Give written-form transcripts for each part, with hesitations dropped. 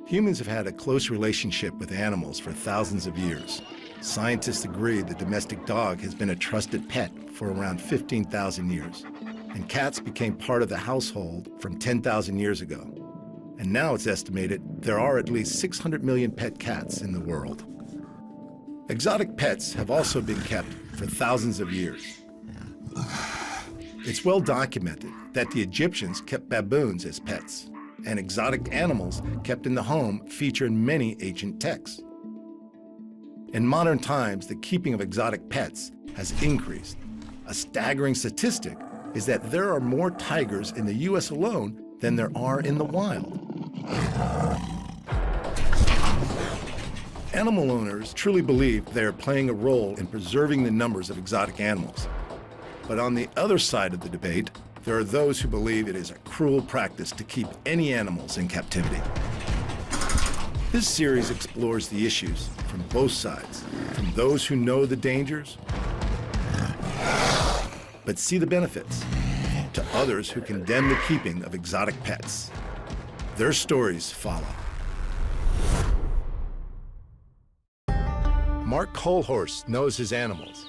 Humans have had a close relationship with animals for thousands of years. Scientists agree the domestic dog has been a trusted pet for around 15,000 years. And cats became part of the household from 10,000 years ago. And now it's estimated there are at least 600 million pet cats in the world. Exotic pets have also been kept for thousands of years. It's well documented that the Egyptians kept baboons as pets, and exotic animals kept in the home feature in many ancient texts. In modern times, the keeping of exotic pets has increased. A staggering statistic is that there are more tigers in the US alone than there are in the wild. Animal owners truly believe they are playing a role in preserving the numbers of exotic animals. But on the other side of the debate, there are those who believe it is a cruel practice to keep any animals in captivity. This series explores the issues from both sides, from those who know the dangers, but see the benefits, to others who condemn the keeping of exotic pets. Their stories follow. Mark Colehorse knows his animals.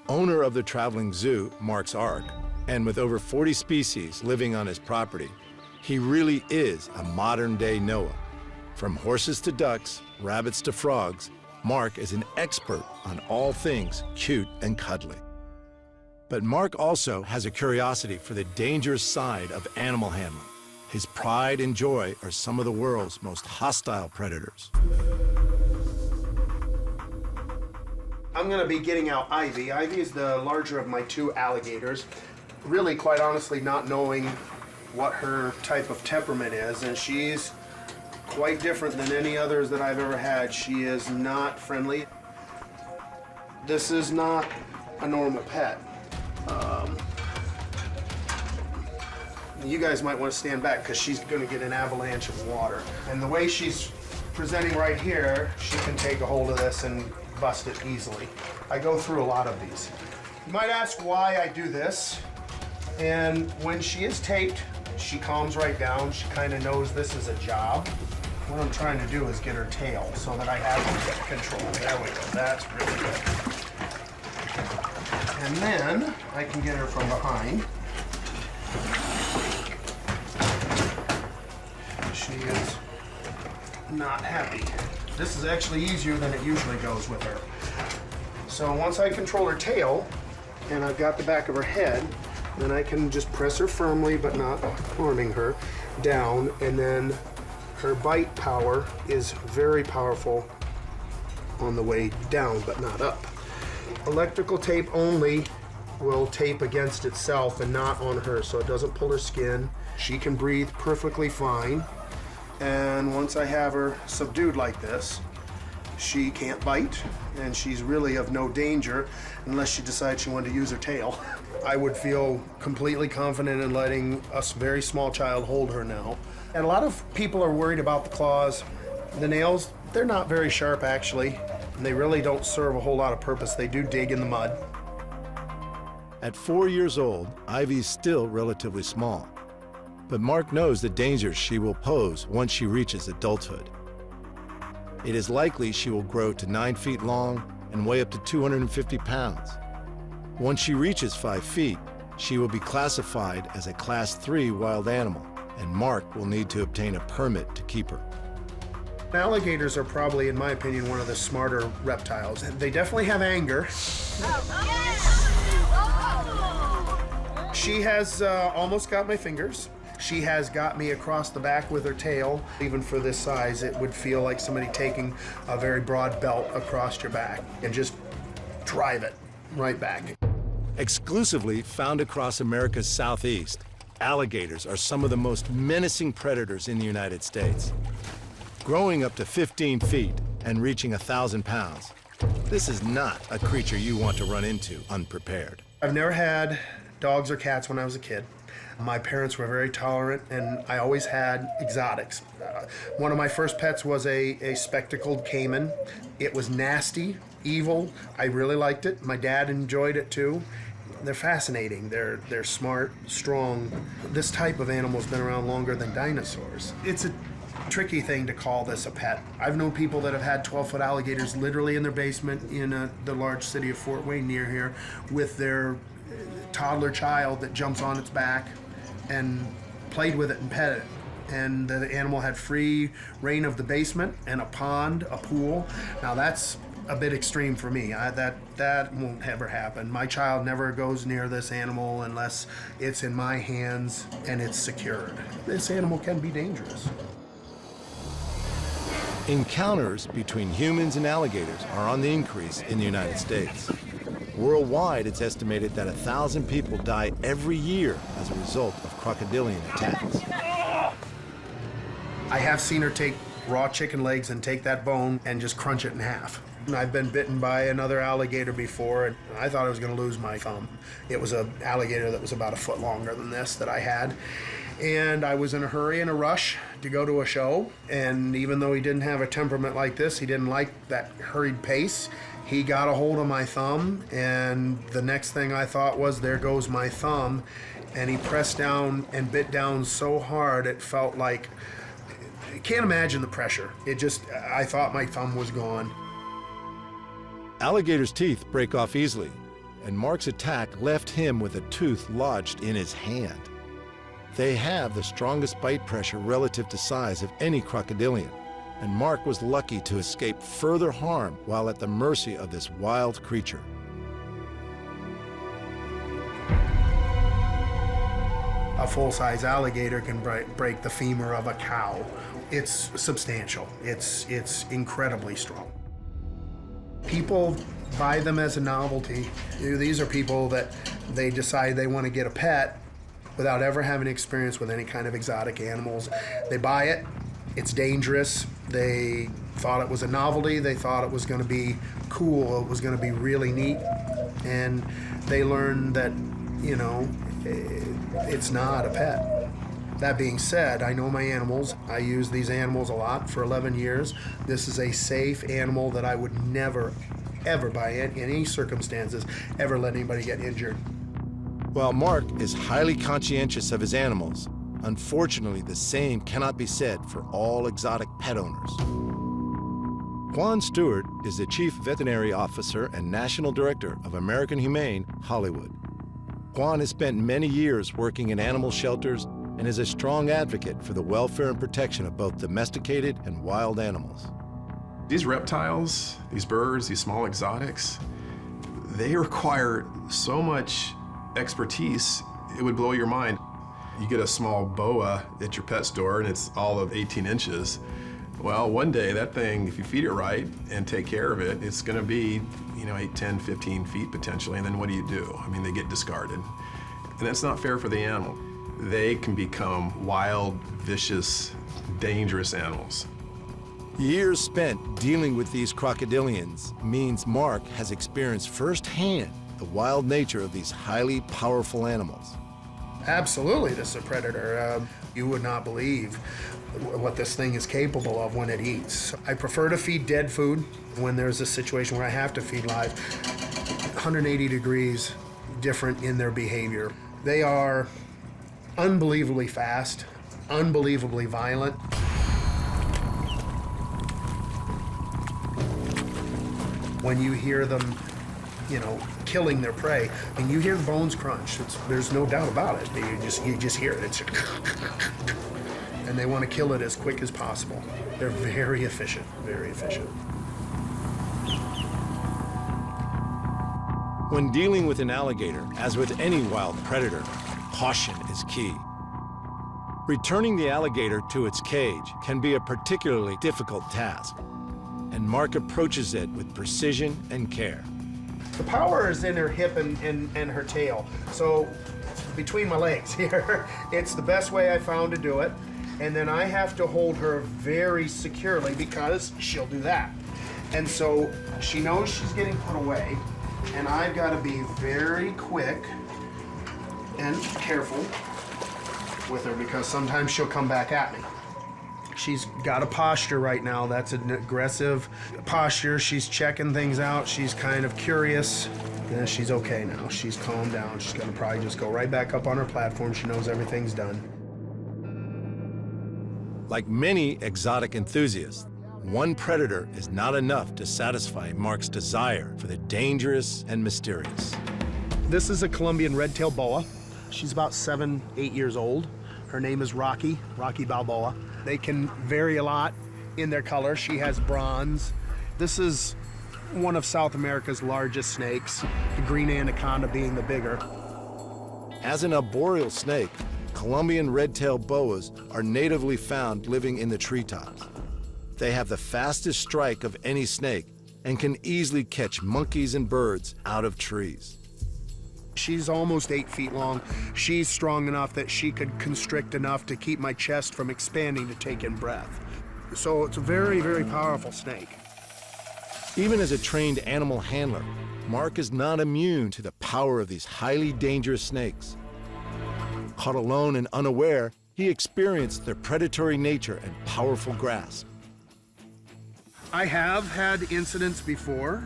Owner of the traveling zoo, Mark's Ark, and with over 40 species living on his property, he really is a modern-day Noah. From horses to ducks, rabbits to frogs, Mark is an expert on all things cute and cuddly. But Mark also has a curiosity for the dangerous side of animal handling. His pride and joy are some of the world's most hostile predators. I'm going to be getting out Ivy. Ivy is the larger of my two alligators. Really, quite honestly, not knowing what her type of temperament is, and she's quite different than any others that I've ever had. She is not friendly. This is not a normal pet. You guys might want to stand back because she's going to get an avalanche of water. And the way she's presenting right here, she can take a hold of this and bust it easily. I go through a lot of these. You might ask why I do this. And when she is taped, she calms right down. She kind of knows this is a job. What I'm trying to do is get her tail so that I have control. There we go. That's really good. And then I can get her from behind. She is not happy. This is actually easier than it usually goes with her. So once I control her tail and I've got the back of her head, then I can just press her firmly but not harming her down, and then her bite power is very powerful on the way down but not up. Electrical tape only will tape against itself and not on her, so it doesn't pull her skin. She can breathe perfectly fine. And once I have her subdued like this, she can't bite, and she's really of no danger unless she decides she wanted to use her tail. I would feel completely confident in letting a very small child hold her now. And a lot of people are worried about the claws. The nails, they're not very sharp actually, and they really don't serve a whole lot of purpose. They do dig in the mud. At 4 years old, Ivy's still relatively small. But Mark knows the dangers she will pose once she reaches adulthood. It is likely she will grow to 9 feet long and weigh up to 250 pounds. Once she reaches 5 feet, she will be classified as a Class 3 wild animal, and Mark will need to obtain a permit to keep her. Alligators are probably, in my opinion, one of the smarter reptiles. They definitely have anger. She has almost got my fingers. She has got me across the back with her tail. Even for this size, it would feel like somebody taking a very broad belt across your back and just drive it right back. Exclusively found across America's southeast, alligators are some of the most menacing predators in the United States. Growing up to 15 feet and reaching 1,000 pounds, this is not a creature you want to run into unprepared. I've never had dogs or cats when I was a kid. My parents were very tolerant, and I always had exotics. One of my first pets was a spectacled caiman. It was nasty, evil. I really liked it. My dad enjoyed it too. They're fascinating. They're smart, strong. This type of animal's been around longer than dinosaurs. It's a tricky thing to call this a pet. I've known people that have had 12-foot alligators literally in their basement in the large city of Fort Wayne near here with their toddler child that jumps on its back and played with it and pet it. And the animal had free reign of the basement and a pond, a pool. Now that's a bit extreme for me. That won't ever happen. My child never goes near this animal unless it's in my hands and it's secured. This animal can be dangerous. Encounters between humans and alligators are on the increase in the United States. Worldwide, it's estimated that 1,000 people die every year as a result of crocodilian attacks. I have seen her take raw chicken legs and take that bone and just crunch it in half. And I've been bitten by another alligator before, and I thought I was going to lose my thumb. It was an alligator that was about a foot longer than this that I had. And I was in a hurry and a rush to go to a show. And even though he didn't have a temperament like this, he didn't like that hurried pace. He got a hold of my thumb, and the next thing I thought was, there goes my thumb. And he pressed down and bit down so hard, it felt like, I can't imagine the pressure. I thought my thumb was gone. Alligators' teeth break off easily, and Mark's attack left him with a tooth lodged in his hand. They have the strongest bite pressure relative to size of any crocodilian, and Mark was lucky to escape further harm while at the mercy of this wild creature. A full-size alligator can break the femur of a cow. It's substantial. It's incredibly strong. People buy them as a novelty. These are people that they decide they want to get a pet without ever having experience with any kind of exotic animals. They buy it, it's dangerous. They thought it was a novelty. They thought it was going to be cool. It was going to be really neat. And they learn that, it's not a pet. That being said, I know my animals. I use these animals a lot for 11 years. This is a safe animal that I would never, ever, by any circumstances, ever let anybody get injured. While Mark is highly conscientious of his animals, unfortunately, the same cannot be said for all exotic pet owners. Juan Stewart is the Chief Veterinary Officer and National Director of American Humane Hollywood. Juan has spent many years working in animal shelters and is a strong advocate for the welfare and protection of both domesticated and wild animals. These reptiles, these birds, these small exotics, they require so much expertise, it would blow your mind. You get a small boa at your pet store and it's all of 18 inches. Well, one day that thing, if you feed it right and take care of it, it's gonna be, 8, 10, 15 feet potentially, and then what do? I mean, they get discarded. And that's not fair for the animal. They can become wild, vicious, dangerous animals. Years spent dealing with these crocodilians means Mark has experienced firsthand the wild nature of these highly powerful animals. Absolutely, this is a predator. You would not believe what this thing is capable of when it eats. I prefer to feed dead food when there's a situation where I have to feed live. 180 degrees different in their behavior. They are unbelievably fast, unbelievably violent. When you hear them, killing their prey, and you hear the bones crunch, there's no doubt about it. You just hear it. It's and they want to kill it as quick as possible. They're very efficient, very efficient. When dealing with an alligator, as with any wild predator, caution is key. Returning the alligator to its cage can be a particularly difficult task, and Mark approaches it with precision and care. The power is in her hip and her tail. So between my legs here, it's the best way I found to do it. And then I have to hold her very securely because she'll do that. And so she knows she's getting put away, and I've got to be very quick and careful with her because sometimes she'll come back at me. She's got a posture right now that's an aggressive posture. She's checking things out. She's kind of curious. And she's okay now. She's calmed down. She's gonna probably just go right back up on her platform. She knows everything's done. Like many exotic enthusiasts, one predator is not enough to satisfy Mark's desire for the dangerous and mysterious. This is a Colombian Red Tail Boa. She's about 7, 8 years old. Her name is Rocky Balboa. They can vary a lot in their color. She has bronze. This is one of South America's largest snakes, the green anaconda being the bigger. As an arboreal snake, Colombian red tail boas are natively found living in the treetops. They have the fastest strike of any snake and can easily catch monkeys and birds out of trees. She's almost 8 feet long. She's strong enough that she could constrict enough to keep my chest from expanding to take in breath. So it's a very, very powerful snake. Even as a trained animal handler, Mark is not immune to the power of these highly dangerous snakes. Caught alone and unaware, he experienced their predatory nature and powerful grasp. I have had incidents before.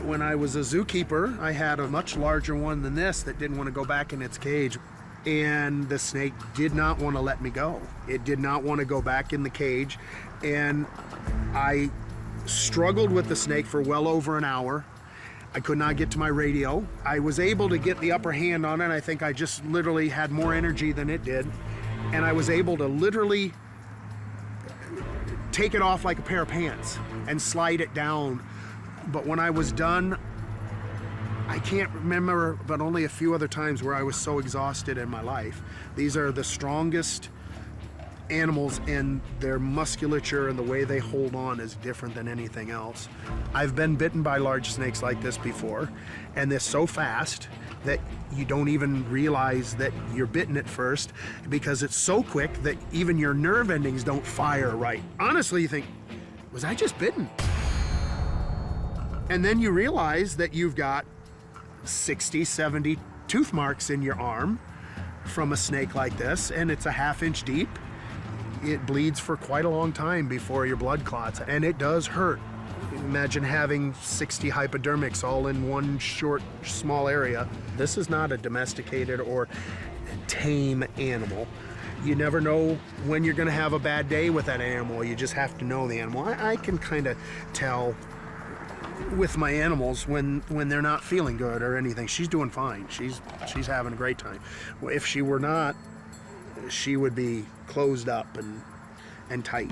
When I was a zookeeper, I had a much larger one than this that didn't want to go back in its cage. And the snake did not want to let me go. It did not want to go back in the cage. And I struggled with the snake for well over an hour. I could not get to my radio. I was able to get the upper hand on it. I think I just literally had more energy than it did. And I was able to literally take it off like a pair of pants and slide it down. But when I was done, I can't remember, but only a few other times where I was so exhausted in my life. These are the strongest animals, and their musculature and the way they hold on is different than anything else. I've been bitten by large snakes like this before, and they're so fast that you don't even realize that you're bitten at first because it's so quick that even your nerve endings don't fire right. Honestly, you think, was I just bitten? And then you realize that you've got 60, 70 tooth marks in your arm from a snake like this, and it's a ½ inch deep. It bleeds for quite a long time before your blood clots, and it does hurt. Imagine having 60 hypodermics all in one short, small area. This is not a domesticated or tame animal. You never know when you're gonna have a bad day with that animal. You just have to know the animal. I can kind of tell with my animals when they're not feeling good or anything. She's doing fine. She's having a great time. If she were not, she would be closed up and tight.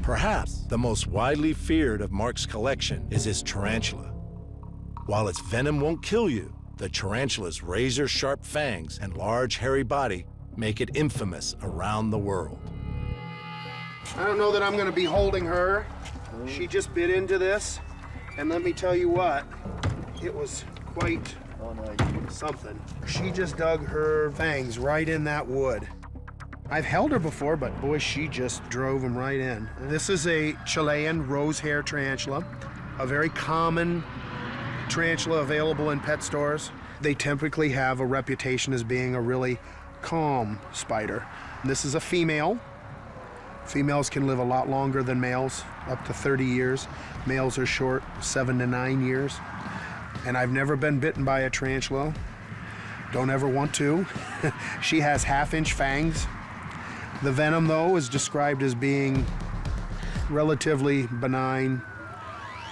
Perhaps the most widely feared of Mark's collection is his tarantula. While its venom won't kill you, the tarantula's razor-sharp fangs and large hairy body make it infamous around the world. I don't know that I'm gonna be holding her. She just bit into this, and let me tell you what, it was quite something. She just dug her fangs right in that wood. I've held her before, but boy, she just drove them right in. This is a Chilean rose hair tarantula, a very common tarantula available in pet stores. They typically have a reputation as being a really calm spider. This is a female. Females can live a lot longer than males, up to 30 years. Males are short, 7 to 9 years. And I've never been bitten by a tarantula. Don't ever want to. She has ½ inch fangs. The venom, though, is described as being relatively benign.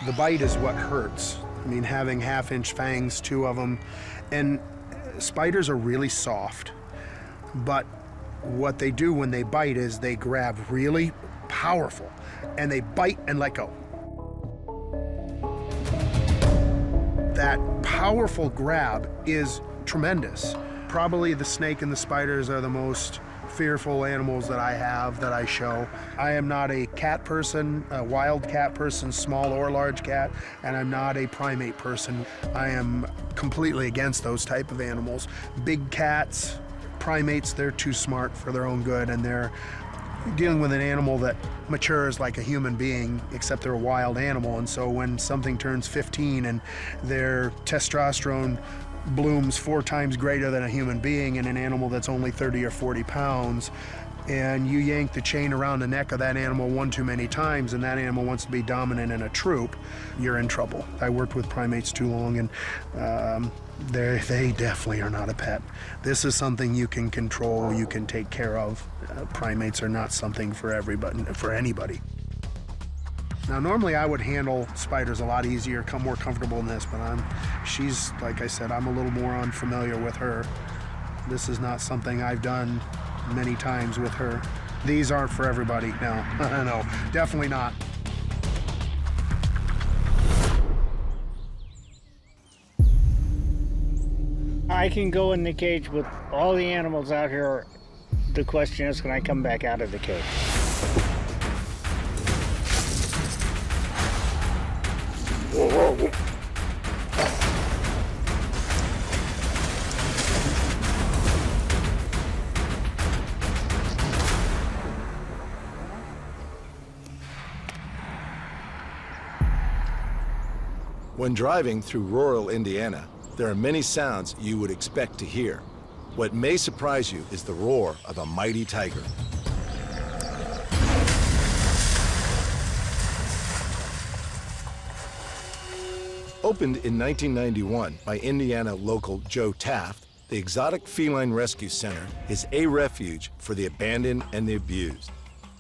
The bite is what hurts. I mean, having ½ inch fangs, 2 of them. And spiders are really soft. But what they do when they bite is they grab really powerful, and they bite and let go. That powerful grab is tremendous. Probably the snake and the spiders are the most fearful animals that I have, that I show. I am not a cat person, a wild cat person, small or large cat, and I'm not a primate person. I am completely against those type of animals. Big cats, primates, they're too smart for their own good, and they're dealing with an animal that matures like a human being, except they're a wild animal. And so when something turns 15 and their testosterone blooms 4 times greater than a human being in an animal that's only 30 or 40 pounds, and you yank the chain around the neck of that animal one too many times and that animal wants to be dominant in a troop, you're in trouble. I worked with primates too long, and they definitely are not a pet. This is something you can control, you can take care of. Primates are not something for everybody, for anybody. Now, normally I would handle spiders a lot easier, more comfortable in this, but she's, like I said, I'm a little more unfamiliar with her. This is not something I've done many times with her. These aren't for everybody, no, no, definitely not. I can go in the cage with all the animals out here. The question is, can I come back out of the cage? When driving through rural Indiana, there are many sounds you would expect to hear. What may surprise you is the roar of a mighty tiger. Opened in 1991 by Indiana local Joe Taft, the Exotic Feline Rescue Center is a refuge for the abandoned and the abused.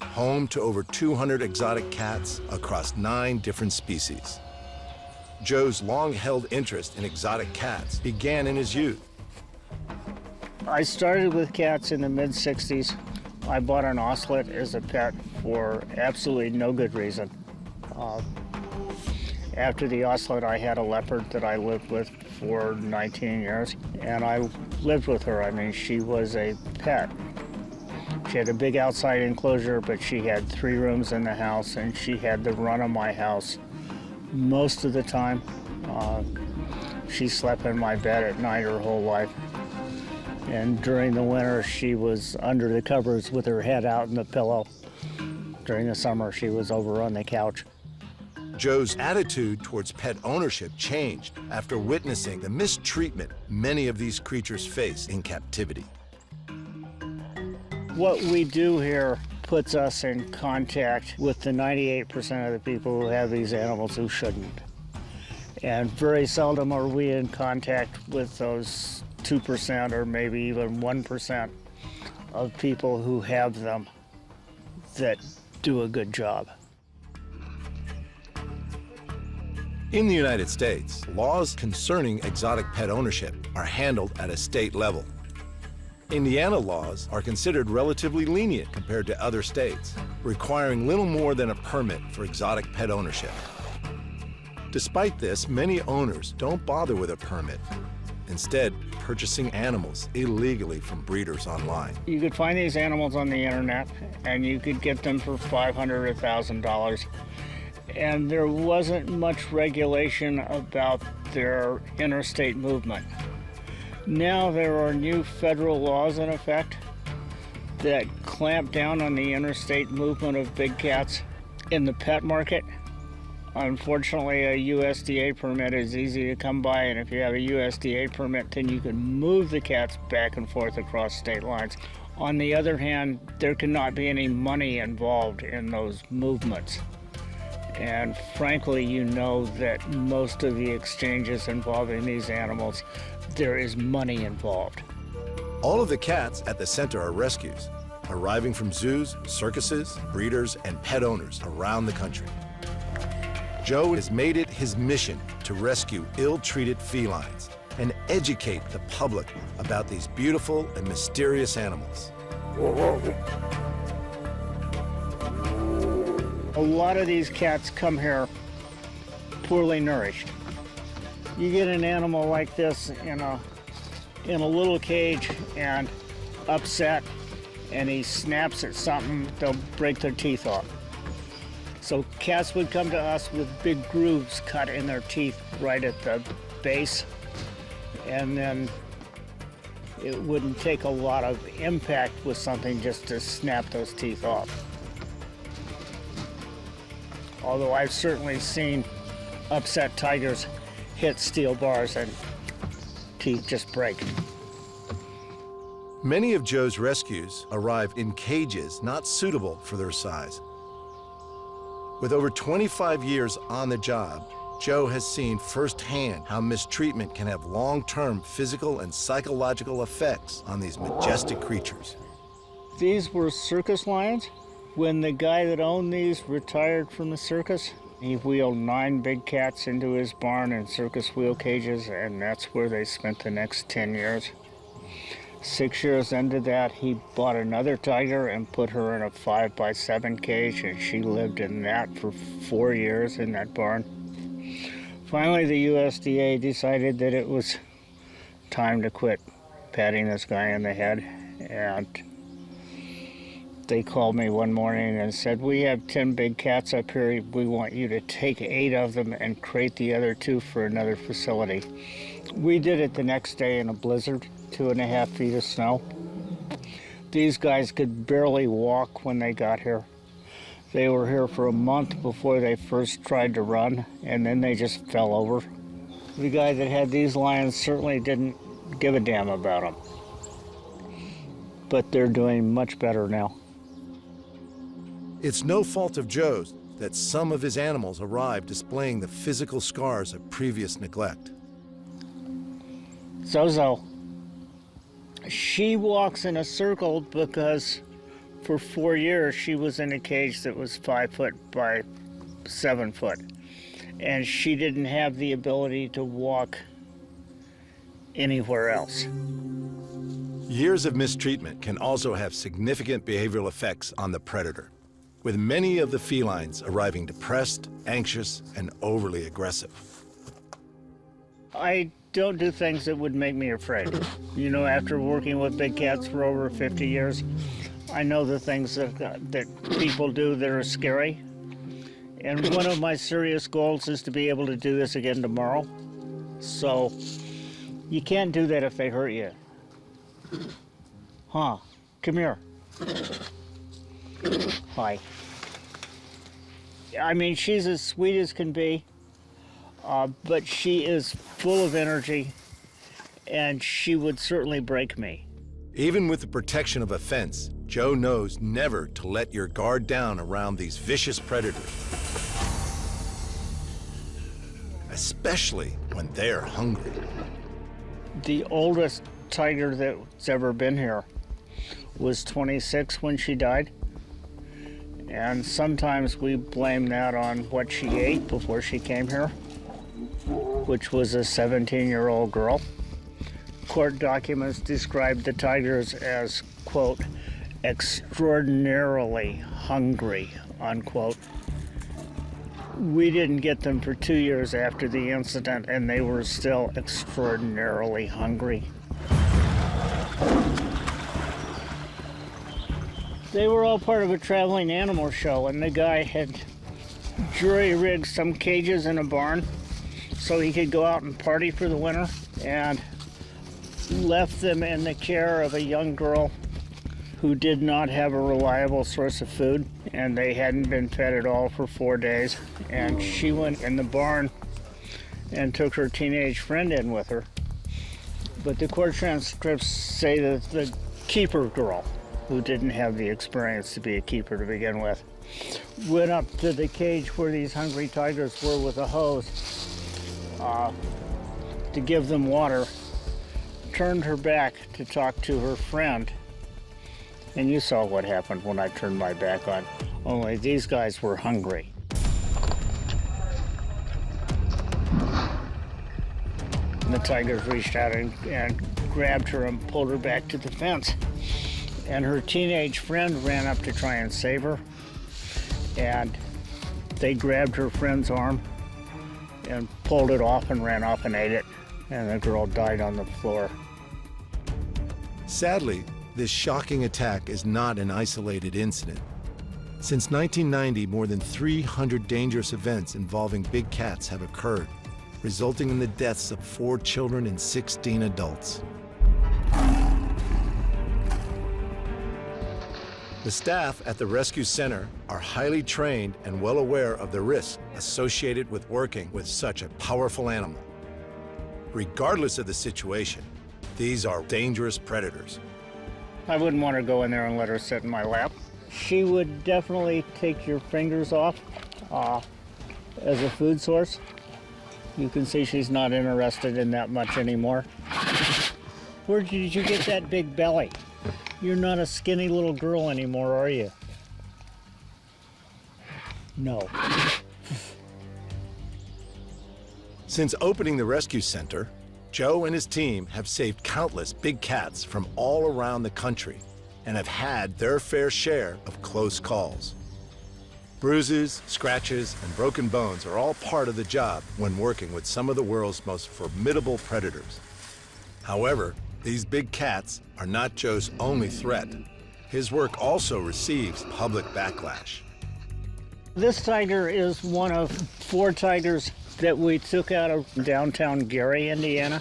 Home to over 200 exotic cats across 9 different species. Joe's long-held interest in exotic cats began in his youth. I started with cats in the mid-'60s. I bought an ocelot as a pet for absolutely no good reason. After the ocelot, I had a leopard that I lived with for 19 years, and I lived with her. I mean, she was a pet. She had a big outside enclosure, but she had 3 rooms in the house, and she had the run of my house most of the time. She slept in my bed at night her whole life. And during the winter, she was under the covers with her head out in the pillow. During the summer, she was over on the couch. Joe's attitude towards pet ownership changed after witnessing the mistreatment many of these creatures face in captivity. What we do here puts us in contact with the 98% of the people who have these animals who shouldn't. And very seldom are we in contact with those 2% or maybe even 1% of people who have them that do a good job. In the United States, laws concerning exotic pet ownership are handled at a state level. Indiana laws are considered relatively lenient compared to other states, requiring little more than a permit for exotic pet ownership. Despite this, many owners don't bother with a permit, instead purchasing animals illegally from breeders online. You could find these animals on the internet, and you could get them for $500 or $1,000. And there wasn't much regulation about their interstate movement. Now there are new federal laws in effect that clamp down on the interstate movement of big cats in the pet market. Unfortunately, a USDA permit is easy to come by, and if you have a USDA permit, then you can move the cats back and forth across state lines. On the other hand, there cannot be any money involved in those movements. And frankly, you know that most of the exchanges involving these animals, there is money involved. All of the cats at the center are rescues, arriving from zoos, circuses, breeders, and pet owners around the country. Joe has made it his mission to rescue ill-treated felines and educate the public about these beautiful and mysterious animals. A lot of these cats come here poorly nourished. You get an animal like this in a little cage and upset, and he snaps at something, they'll break their teeth off. So cats would come to us with big grooves cut in their teeth right at the base, and then it wouldn't take a lot of impact with something just to snap those teeth off. Although I've certainly seen upset tigers hit steel bars and teeth just break. Many of Joe's rescues arrive in cages not suitable for their size. With over 25 years on the job, Joe has seen firsthand how mistreatment can have long-term physical and psychological effects on these majestic creatures. These were circus lions. When the guy that owned these retired from the circus, he wheeled 9 big cats into his barn in circus wheel cages, and that's where they spent the next 10 years. 6 years into that, he bought another tiger and put her in a 5x7 cage, and she lived in that for 4 years in that barn. Finally, the USDA decided that it was time to quit patting this guy in the head, and they called me one morning and said, "We have 10 big cats up here. We want you to take 8 of them and crate the other 2 for another facility." We did it the next day in a blizzard, 2.5 feet of snow. These guys could barely walk when they got here. They were here for a month before they first tried to run, and then they just fell over. The guy that had these lions certainly didn't give a damn about them. But they're doing much better now. It's no fault of Joe's that some of his animals arrive displaying the physical scars of previous neglect. Zozo. She walks in a circle because for 4 years she was in a cage that was 5 foot by 7 foot. And she didn't have the ability to walk anywhere else. Years of mistreatment can also have significant behavioral effects on the predator, with many of the felines arriving depressed, anxious, and overly aggressive. I don't do things that would make me afraid. You know, after working with big cats for over 50 years, I know the things that people do that are scary. And one of my serious goals is to be able to do this again tomorrow. So you can't do that if they hurt you. Huh, come here. Hi. I mean, she's as sweet as can be, but she is full of energy, and she would certainly break me. Even with the protection of a fence, Joe knows never to let your guard down around these vicious predators, especially when they're hungry. The oldest tiger that's ever been here was 26 when she died. And sometimes we blame that on what she ate before she came here, which was a 17-year-old girl. Court documents described the tigers as, quote, extraordinarily hungry, unquote. We didn't get them for 2 years after the incident, and they were still extraordinarily hungry. They were all part of a traveling animal show, and the guy had jury-rigged some cages in a barn so he could go out and party for the winter, and left them in the care of a young girl who did not have a reliable source of food, and they hadn't been fed at all for 4 days. And she went in the barn and took her teenage friend in with her. But the court transcripts say that the keeper girl, who didn't have the experience to be a keeper to begin with, went up to the cage where these hungry tigers were with a hose to give them water, turned her back to talk to her friend, and you saw what happened when I turned my back on. Only these guys were hungry. And the tigers reached out and grabbed her and pulled her back to the fence. And her teenage friend ran up to try and save her. And they grabbed her friend's arm and pulled it off and ran off and ate it. And the girl died on the floor. Sadly, this shocking attack is not an isolated incident. Since 1990, more than 300 dangerous events involving big cats have occurred, resulting in the deaths of 4 children and 16 adults. The staff at the rescue center are highly trained and well aware of the risks associated with working with such a powerful animal. Regardless of the situation, these are dangerous predators. I wouldn't want to go in there and let her sit in my lap. She would definitely take your fingers off as a food source. You can see she's not interested in that much anymore. Where did you get that big belly? You're not a skinny little girl anymore, are you? No. Since opening the rescue center, Joe and his team have saved countless big cats from all around the country and have had their fair share of close calls. Bruises, scratches, and broken bones are all part of the job when working with some of the world's most formidable predators. However, these big cats are not Joe's only threat. His work also receives public backlash. This tiger is one of 4 tigers that we took out of downtown Gary, Indiana.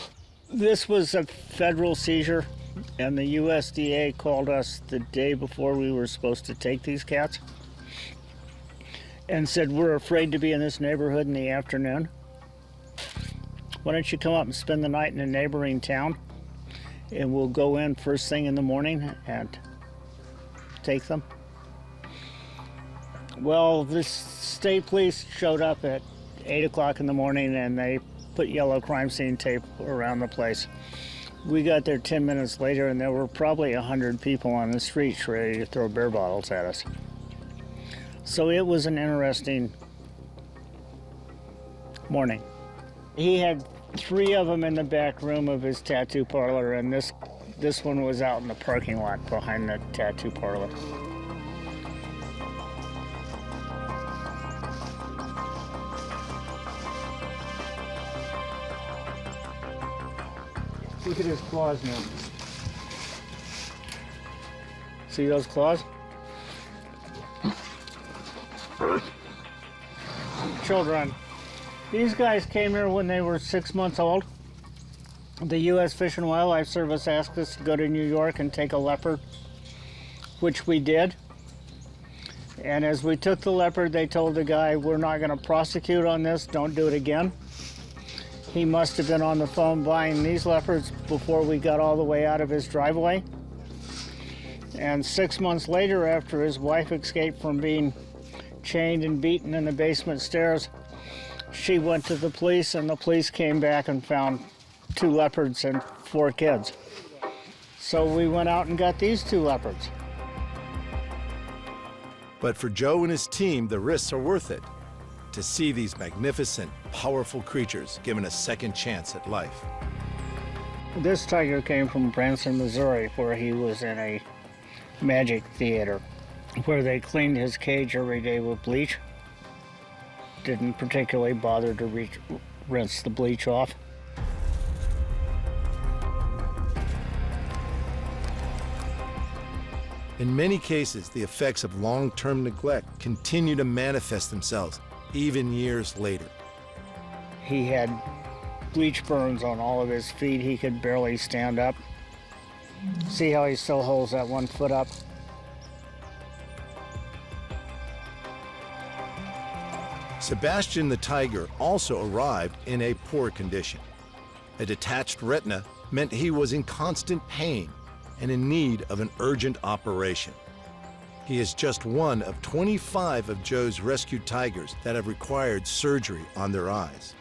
This was a federal seizure, and the USDA called us the day before we were supposed to take these cats and said, we're afraid to be in this neighborhood in the afternoon. Why don't you come up and spend the night in a neighboring town, and we'll go in first thing in the morning and take them. Well, the state police showed up at 8 o'clock in the morning, and they put yellow crime scene tape around the place. We got there 10 minutes later, and there were probably 100 people on the streets ready to throw beer bottles at us. So it was an interesting morning. He had 3 of them in the back room of his tattoo parlor, and this one was out in the parking lot behind the tattoo parlor. Look at his claws now. See those claws? Children. These guys came here when they were 6 months old. The U.S. Fish and Wildlife Service asked us to go to New York and take a leopard, which we did. And as we took the leopard, they told the guy, we're not going to prosecute on this, don't do it again. He must have been on the phone buying these leopards before we got all the way out of his driveway. And 6 months later, after his wife escaped from being chained and beaten in the basement stairs, she went to the police, and the police came back and found 2 leopards and 4 kids. So we went out and got these 2 leopards. But for Joe and his team, the risks are worth it. To see these magnificent, powerful creatures given a second chance at life. This tiger came from Branson, Missouri, where he was in a magic theater, where they cleaned his cage every day with bleach. Didn't particularly bother to rinse the bleach off. In many cases, the effects of long-term neglect continue to manifest themselves even years later. He had bleach burns on all of his feet. He could barely stand up. See how he still holds that 1 foot up? Sebastian the tiger also arrived in a poor condition. A detached retina meant he was in constant pain and in need of an urgent operation. He is just one of 25 of Joe's rescued tigers that have required surgery on their eyes.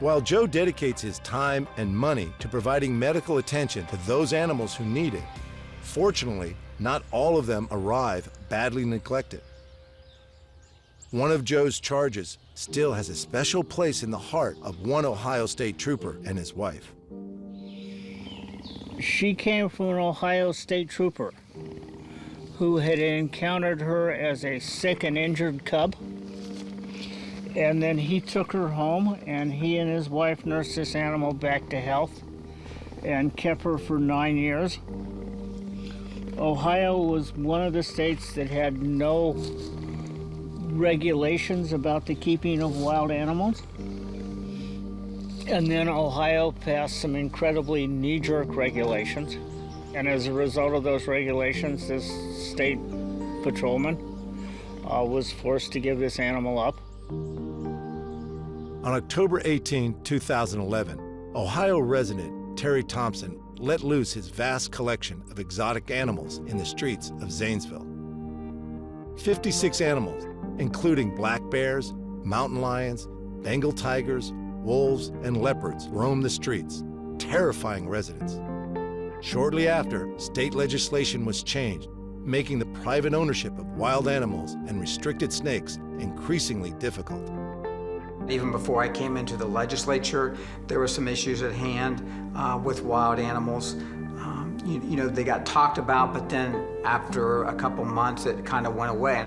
While Joe dedicates his time and money to providing medical attention to those animals who need it, fortunately, not all of them arrive badly neglected. One of Joe's charges still has a special place in the heart of one Ohio State trooper and his wife. She came from an Ohio State trooper who had encountered her as a sick and injured cub. And then he took her home, and he and his wife nursed this animal back to health and kept her for 9 years. Ohio was one of the states that had no regulations about the keeping of wild animals. And then Ohio passed some incredibly knee-jerk regulations. And as a result of those regulations, this state patrolman was forced to give this animal up. On October 18, 2011, Ohio resident Terry Thompson let loose his vast collection of exotic animals in the streets of Zanesville. 56 animals, including black bears, mountain lions, Bengal tigers, wolves, and leopards roam the streets, terrifying residents. Shortly after, state legislation was changed, making the private ownership of wild animals and restricted snakes increasingly difficult. Even before I came into the legislature, there were some issues at hand with wild animals. You know, they got talked about, but then after a couple months, it kind of went away.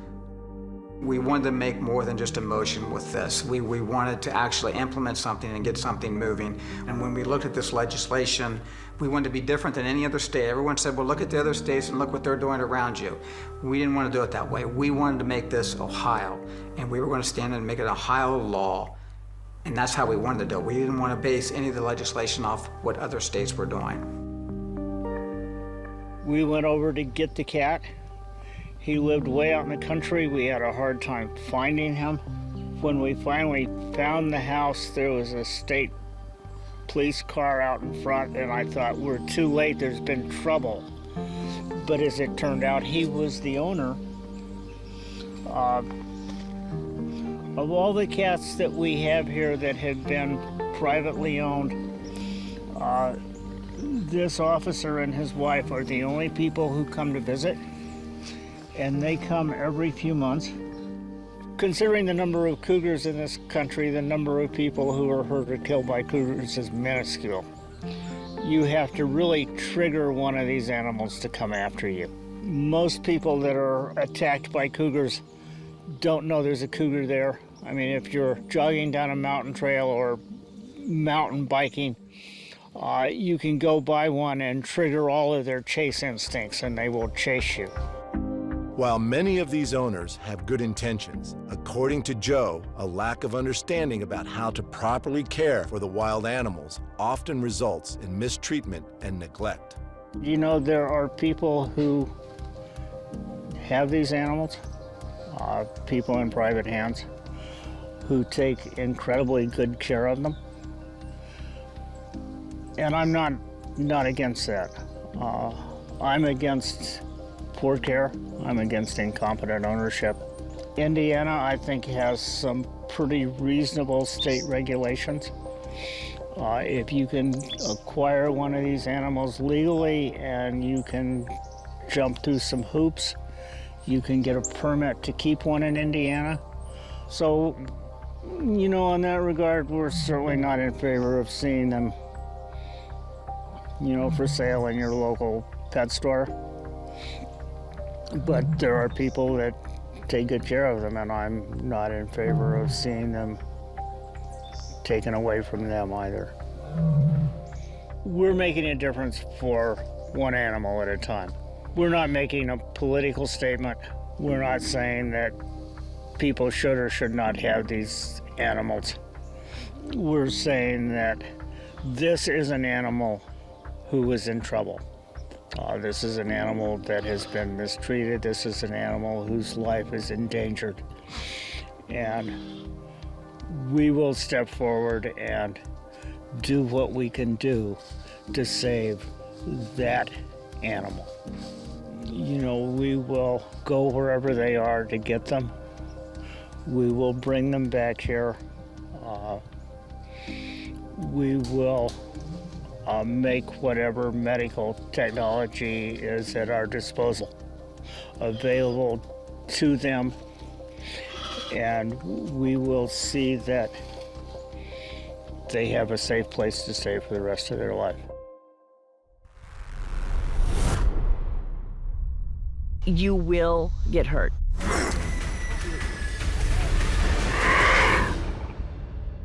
We wanted to make more than just a motion with this. We wanted to actually implement something and get something moving. And when we looked at this legislation, we wanted to be different than any other state. Everyone said, well, look at the other states and look what they're doing around you. We didn't want to do it that way. We wanted to make this Ohio, and we were going to stand and make it Ohio law. And that's how we wanted to do it. We didn't want to base any of the legislation off what other states were doing. We went over to get the cat. He lived way out in the country. We had a hard time finding him. When we finally found the house, there was a state police car out in front, and I thought, we're too late, there's been trouble. But as it turned out, he was the owner. Of all the cats that we have here that had been privately owned, this officer and his wife are the only people who come to visit, and they come every few months. Considering the number of cougars in this country, the number of people who are hurt or killed by cougars is minuscule. You have to really trigger one of these animals to come after you. Most people that are attacked by cougars don't know there's a cougar there. I mean, if you're jogging down a mountain trail or mountain biking, you can go by one and trigger all of their chase instincts, and they will chase you. While many of these owners have good intentions, according to Joe, a lack of understanding about how to properly care for the wild animals often results in mistreatment and neglect. You know, there are people who have these animals, people in private hands, who take incredibly good care of them. And I'm not against that. I'm against poor care. I'm against incompetent ownership. Indiana, I think, has some pretty reasonable state regulations. If you can acquire one of these animals legally and you can jump through some hoops, you can get a permit to keep one in Indiana. So, you know, in that regard, we're certainly not in favor of seeing them, you know, for sale in your local pet store. But there are people that take good care of them, and I'm not in favor of seeing them taken away from them either. We're making a difference for one animal at a time. We're not making a political statement. We're not saying that people should or should not have these animals. We're saying that this is an animal who is in trouble. This is an animal that has been mistreated. This is an animal whose life is endangered. And we will step forward and do what we can do to save that animal. You know, we will go wherever they are to get them. We will bring them back here. We will make whatever medical technology is at our disposal available to them, and we will see that they have a safe place to stay for the rest of their life. You will get hurt.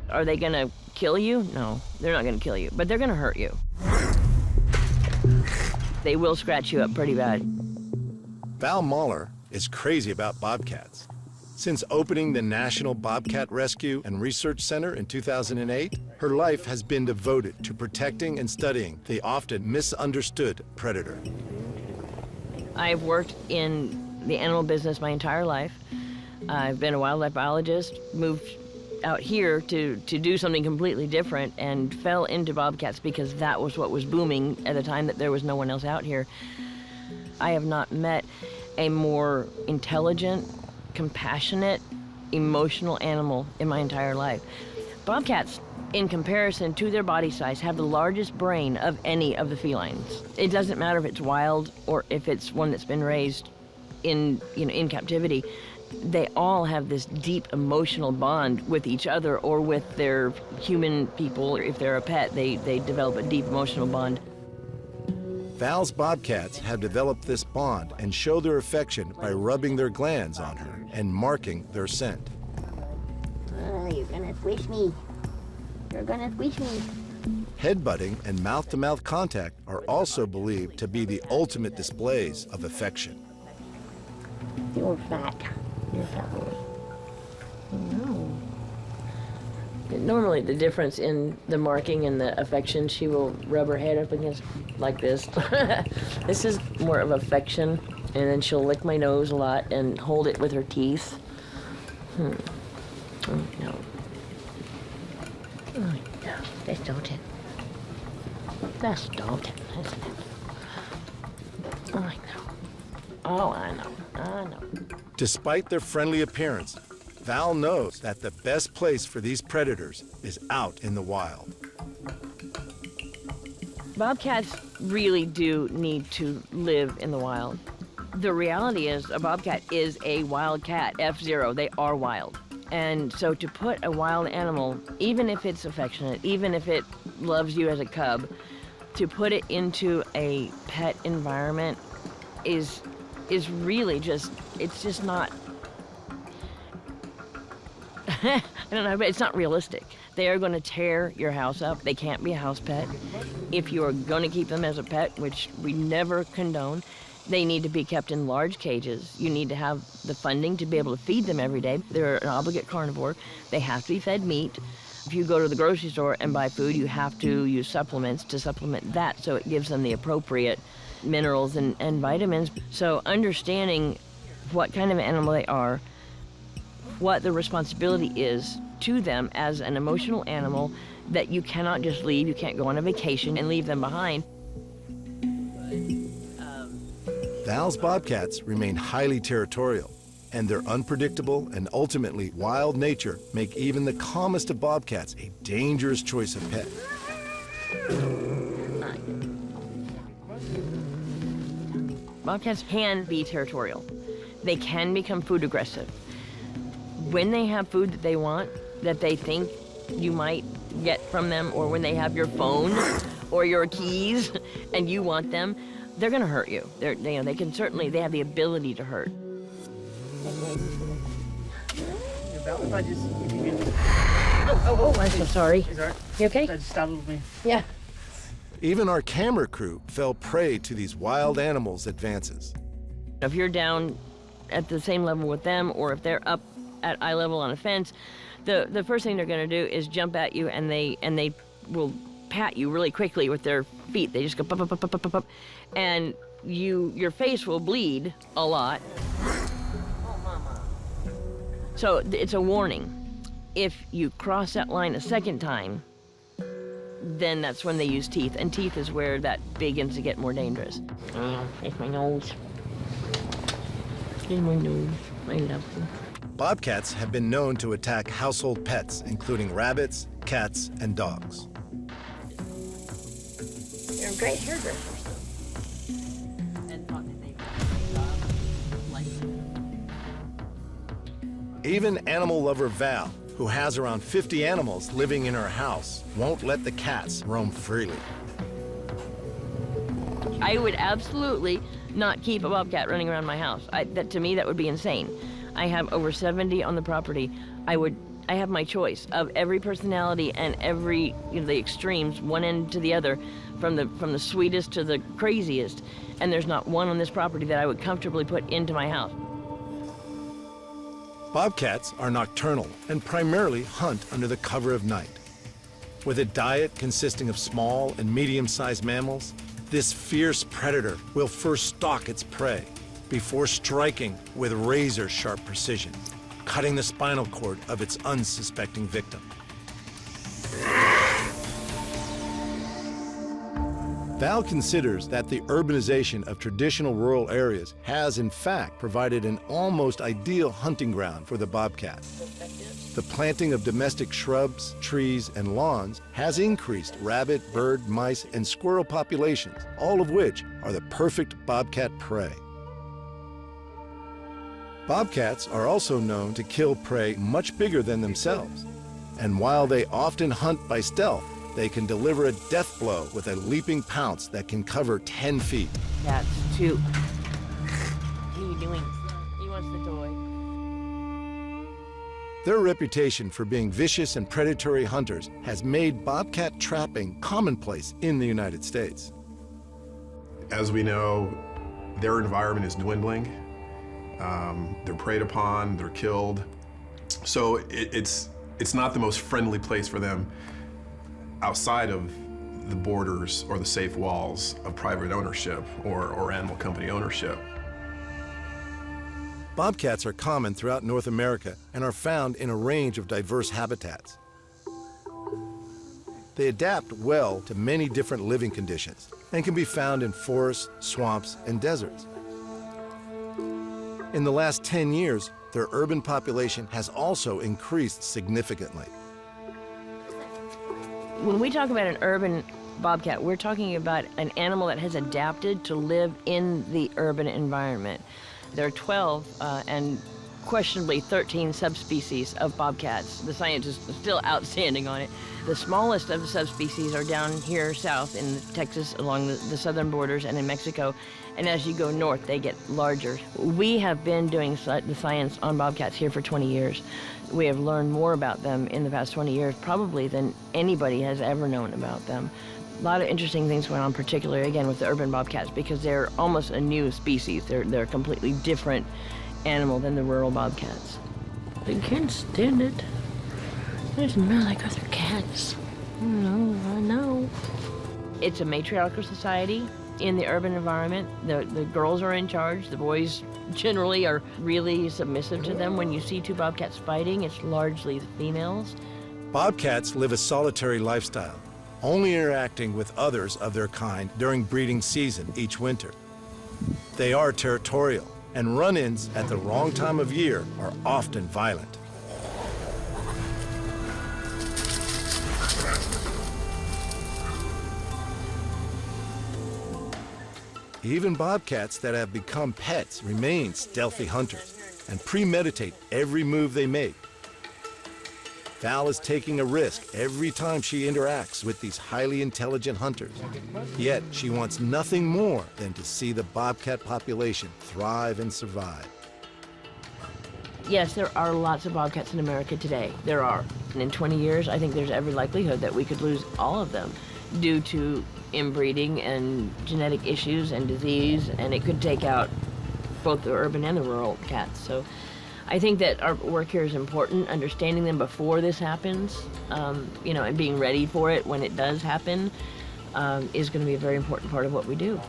Are they gonna kill you? No, they're not gonna kill you, but they're gonna hurt you. They will scratch you up pretty bad. Val Mahler is crazy about bobcats. Since opening the National Bobcat Rescue and Research Center in 2008, her life has been devoted to protecting and studying the often misunderstood predator. I've worked in the animal business my entire life. I've been a wildlife biologist, moved out here to do something completely different and fell into bobcats because that was what was booming at the time that there was no one else out here. I have not met a more intelligent, compassionate, emotional animal in my entire life. Bobcats, in comparison to their body size, have the largest brain of any of the felines. It doesn't matter if it's wild or if it's one that's been raised in captivity. They all have this deep emotional bond with each other or with their human people. If they're a pet, they develop a deep emotional bond. Val's bobcats have developed this bond and show their affection by rubbing their glands on her and marking their scent. Oh, you're gonna squish me. You're gonna squish me. Headbutting and mouth-to-mouth contact are also believed to be the ultimate displays of affection. You're fat. You're fat boy. No. Normally the difference in the marking and the affection, she will rub her head up against like this. This is more of affection, and then she'll lick my nose a lot and hold it with her teeth. Oh, no. Oh, no. That's Dalton. That's Dalton, isn't it? Oh, I know. Oh, I know. I know. Despite their friendly appearance, Val knows that the best place for these predators is out in the wild. Bobcats really do need to live in the wild. The reality is a bobcat is a wild cat, F0, they are wild. And so to put a wild animal, even if it's affectionate, even if it loves you as a cub, to put it into a pet environment is really just, it's just not, I don't know, but it's not realistic. They are going to tear your house up. They can't be a house pet. If you are going to keep them as a pet, which we never condone, they need to be kept in large cages. You need to have the funding to be able to feed them every day. They're an obligate carnivore. They have to be fed meat. If you go to the grocery store and buy food, you have to use supplements to supplement that so it gives them the appropriate minerals and vitamins. So understanding what kind of animal they are, what the responsibility is to them as an emotional animal, that you cannot just leave, you can't go on a vacation and leave them behind. Val's bobcats remain highly territorial, and their unpredictable and ultimately wild nature make even the calmest of bobcats a dangerous choice of pet. Bobcats can be territorial. They can become food aggressive. When they have food that they want, that they think you might get from them, or when they have your phone or your keys and you want them, they're gonna hurt you. They have the ability to hurt. Oh, I'm so sorry. You okay? That startled me. Yeah. Even our camera crew fell prey to these wild animals' advances. If you're down at the same level with them, or if they're up at eye level on a fence, the first thing they're going to do is jump at you, and they will pat you really quickly with their feet. They just go pop, pop, pop, pop, pop, pop, and your face will bleed a lot. So it's a warning. If you cross that line a second time, then that's when they use teeth, and teeth is where that begins to get more dangerous. Oh, it's my nose. It's my nose. I love you. Bobcats have been known to attack household pets, including rabbits, cats, and dogs. You're a great hairdresser. Even animal lover Val, who has around 50 animals living in her house, won't let the cats roam freely. I would absolutely not keep a bobcat running around my house. To me, that would be insane. I have over 70 on the property. I have my choice of every personality and every, the extremes, one end to the other, from the sweetest to the craziest. And there's not one on this property that I would comfortably put into my house. Bobcats are nocturnal and primarily hunt under the cover of night. With a diet consisting of small and medium-sized mammals, this fierce predator will first stalk its prey before striking with razor-sharp precision, cutting the spinal cord of its unsuspecting victim. Val considers that the urbanization of traditional rural areas has, in fact, provided an almost ideal hunting ground for the bobcat. The planting of domestic shrubs, trees, and lawns has increased rabbit, bird, mice, and squirrel populations, all of which are the perfect bobcat prey. Bobcats are also known to kill prey much bigger than themselves, and while they often hunt by stealth, they can deliver a death blow with a leaping pounce that can cover 10 feet. That's two. What are you doing? He wants the toy. Their reputation for being vicious and predatory hunters has made bobcat trapping commonplace in the United States. As we know, their environment is dwindling. They're preyed upon, they're killed. So it's not the most friendly place for them outside of the borders or the safe walls of private ownership or animal company ownership. Bobcats are common throughout North America and are found in a range of diverse habitats. They adapt well to many different living conditions and can be found in forests, swamps, and deserts. In the last 10 years, their urban population has also increased significantly. When we talk about an urban bobcat, we're talking about an animal that has adapted to live in the urban environment. There are 12 and questionably 13 subspecies of bobcats. The science is still outstanding on it. The smallest of the subspecies are down here south in Texas along the southern borders and in Mexico. And as you go north, they get larger. We have been doing the science on bobcats here for 20 years. We have learned more about them in the past 20 years, probably than anybody has ever known about them. A lot of interesting things went on, particularly, again, with the urban bobcats, because they're almost a new species. They're a completely different animal than the rural bobcats. I can't stand it. They smell like other cats. I know. It's a matriarchal society in the urban environment. The girls are in charge. The boys generally are really submissive to them. When you see two bobcats fighting, it's largely the females. Bobcats live a solitary lifestyle, only interacting with others of their kind during breeding season each winter. They are territorial, and run-ins at the wrong time of year are often violent. Even bobcats that have become pets remain stealthy hunters and premeditate every move they make. Val is taking a risk every time she interacts with these highly intelligent hunters. Yet she wants nothing more than to see the bobcat population thrive and survive. Yes, there are lots of bobcats in America today. There are. And in 20 years, I think there's every likelihood that we could lose all of them due to inbreeding and genetic issues and disease, and it could take out both the urban and the rural cats. So I think that our work here is important, understanding them before this happens, and being ready for it when it does happen is going to be a very important part of what we do.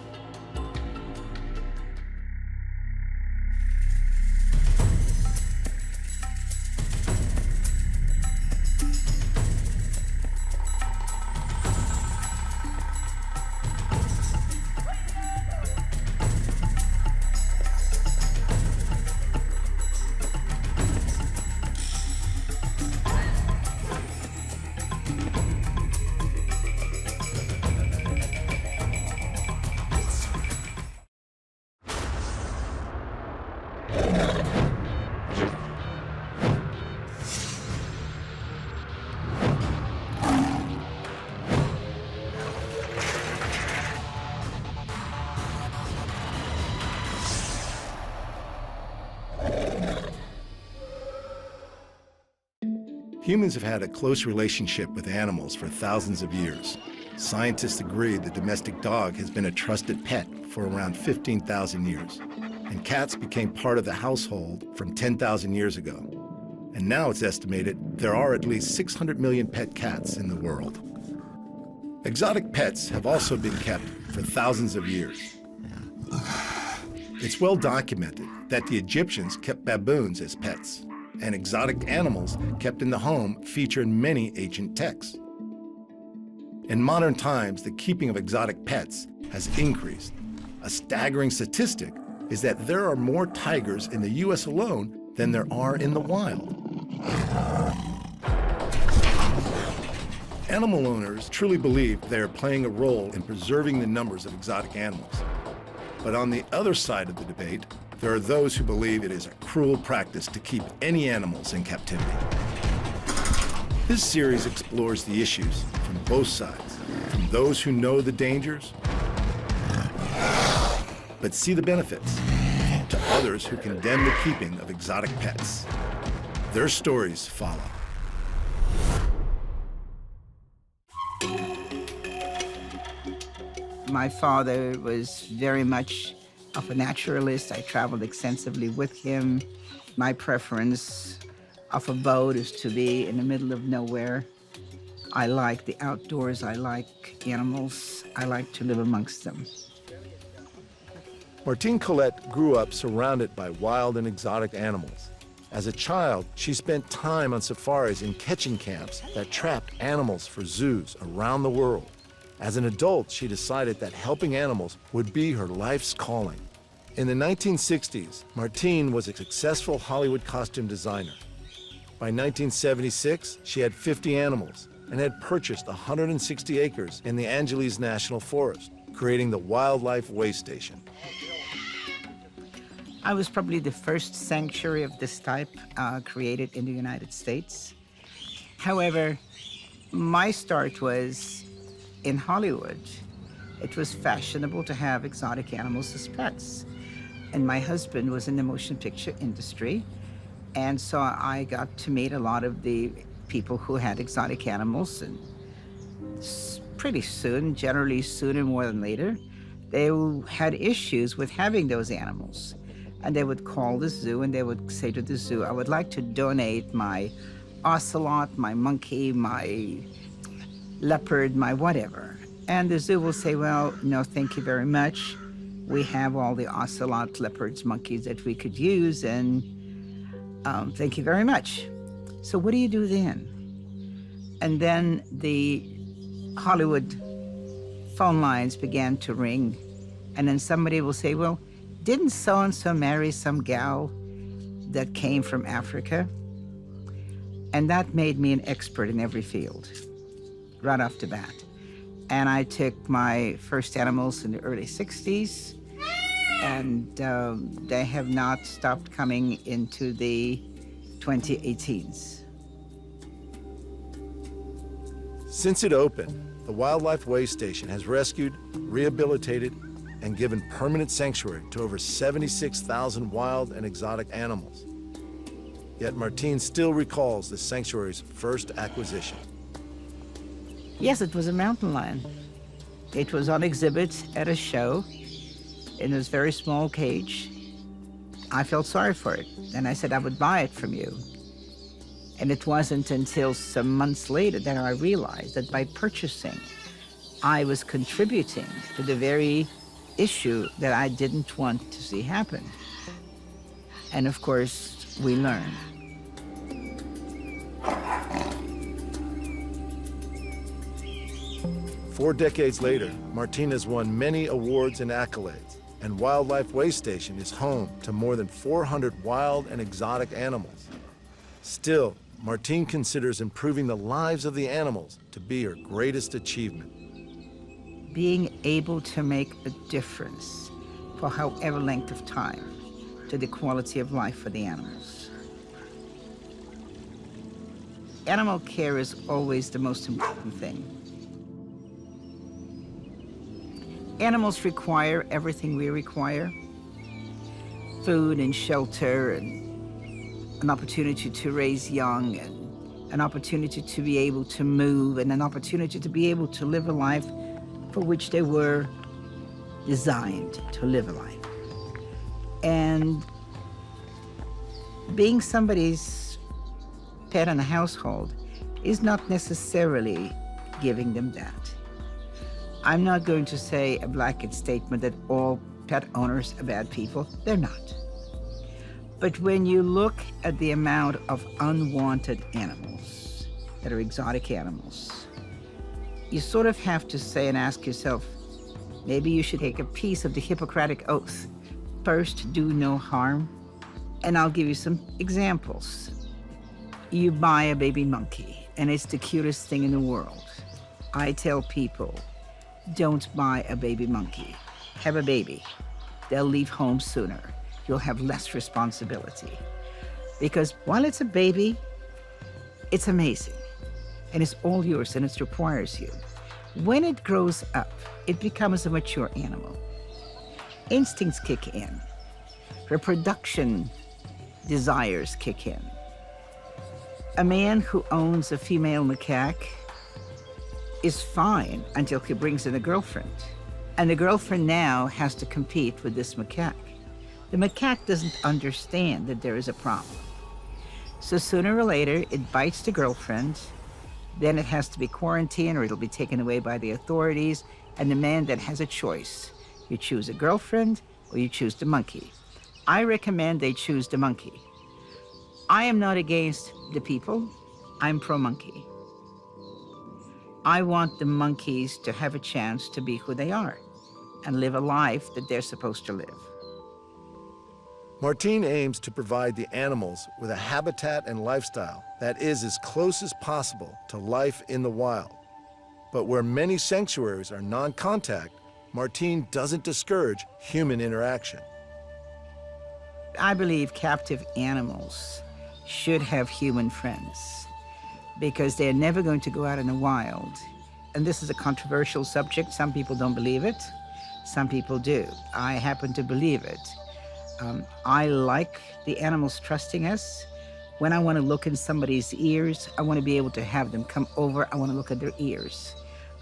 Humans have had a close relationship with animals for thousands of years. Scientists agree the domestic dog has been a trusted pet for around 15,000 years. And cats became part of the household from 10,000 years ago. And now it's estimated there are at least 600 million pet cats in the world. Exotic pets have also been kept for thousands of years. It's well documented that the Egyptians kept baboons as pets, and exotic animals kept in the home feature in many ancient texts. In modern times, the keeping of exotic pets has increased. A staggering statistic is that there are more tigers in the U.S. alone than there are in the wild. Animal owners truly believe they are playing a role in preserving the numbers of exotic animals. But on the other side of the debate, there are those who believe it is a cruel practice to keep any animals in captivity. This series explores the issues from both sides, from those who know the dangers, but see the benefits, to others who condemn the keeping of exotic pets. Their stories follow. My father was very much of a naturalist. I traveled extensively with him. My preference of a boat is to be in the middle of nowhere. I like the outdoors. I like animals. I like to live amongst them. Martine Colette grew up surrounded by wild and exotic animals. As a child, she spent time on safaris in catching camps that trapped animals for zoos around the world. As an adult, she decided that helping animals would be her life's calling. In the 1960s, Martine was a successful Hollywood costume designer. By 1976, she had 50 animals and had purchased 160 acres in the Angeles National Forest, creating the Wildlife Way Station. I was probably the first sanctuary of this type created in the United States. However, my start was in Hollywood. It was fashionable to have exotic animals as pets. And my husband was in the motion picture industry. And so I got to meet a lot of the people who had exotic animals. And pretty soon, generally sooner more than later, they had issues with having those animals. And they would call the zoo and they would say to the zoo, I would like to donate my ocelot, my monkey, my leopard, my whatever. And the zoo will say, well, no, thank you very much. We have all the ocelot, leopards, monkeys that we could use, and thank you very much. So what do you do then? And then the Hollywood phone lines began to ring, and then somebody will say, well, didn't so-and-so marry some gal that came from Africa? And that made me an expert in every field, right off the bat. And I took my first animals in the early 60s, and they have not stopped coming into the 2018s. Since it opened, the Wildlife Way Station has rescued, rehabilitated, and given permanent sanctuary to over 76,000 wild and exotic animals. Yet Martine still recalls the sanctuary's first acquisition. Yes, it was a mountain lion. It was on exhibit at a show in this very small cage. I felt sorry for it, and I said I would buy it from you. And it wasn't until some months later that I realized that by purchasing, I was contributing to the very issue that I didn't want to see happen. And of course, we learned. Four decades later, Martine has won many awards and accolades, and Wildlife Way Station is home to more than 400 wild and exotic animals. Still, Martine considers improving the lives of the animals to be her greatest achievement. Being able to make a difference for however length of time to the quality of life for the animals. Animal care is always the most important thing. Animals require everything we require: food and shelter, and an opportunity to raise young, and an opportunity to be able to move, and an opportunity to be able to live a life for which they were designed to live a life. And being somebody's pet in a household is not necessarily giving them that. I'm not going to say a blanket statement that all pet owners are bad people. They're not. But when you look at the amount of unwanted animals that are exotic animals, you sort of have to say and ask yourself, maybe you should take a piece of the Hippocratic Oath. First, do no harm. And I'll give you some examples. You buy a baby monkey, and it's the cutest thing in the world. I tell people, don't buy a baby monkey. Have a baby. They'll leave home sooner. You'll have less responsibility. Because while it's a baby, it's amazing. And it's all yours, and it requires you. When it grows up, it becomes a mature animal. Instincts kick in. Reproduction desires kick in. A man who owns a female macaque is fine until he brings in a girlfriend. And the girlfriend now has to compete with this macaque. The macaque doesn't understand that there is a problem. So sooner or later, it bites the girlfriend, then it has to be quarantined or it'll be taken away by the authorities, and the man then has a choice. You choose a girlfriend or you choose the monkey. I recommend they choose the monkey. I am not against the people, I'm pro-monkey. I want the monkeys to have a chance to be who they are and live a life that they're supposed to live. Martine aims to provide the animals with a habitat and lifestyle that is as close as possible to life in the wild. But where many sanctuaries are non-contact, Martine doesn't discourage human interaction. I believe captive animals should have human friends because they're never going to go out in the wild. And this is a controversial subject. Some people don't believe it. Some people do. I happen to believe it. I like the animals trusting us. When I want to look in somebody's ears, I want to be able to have them come over. I want to look at their ears.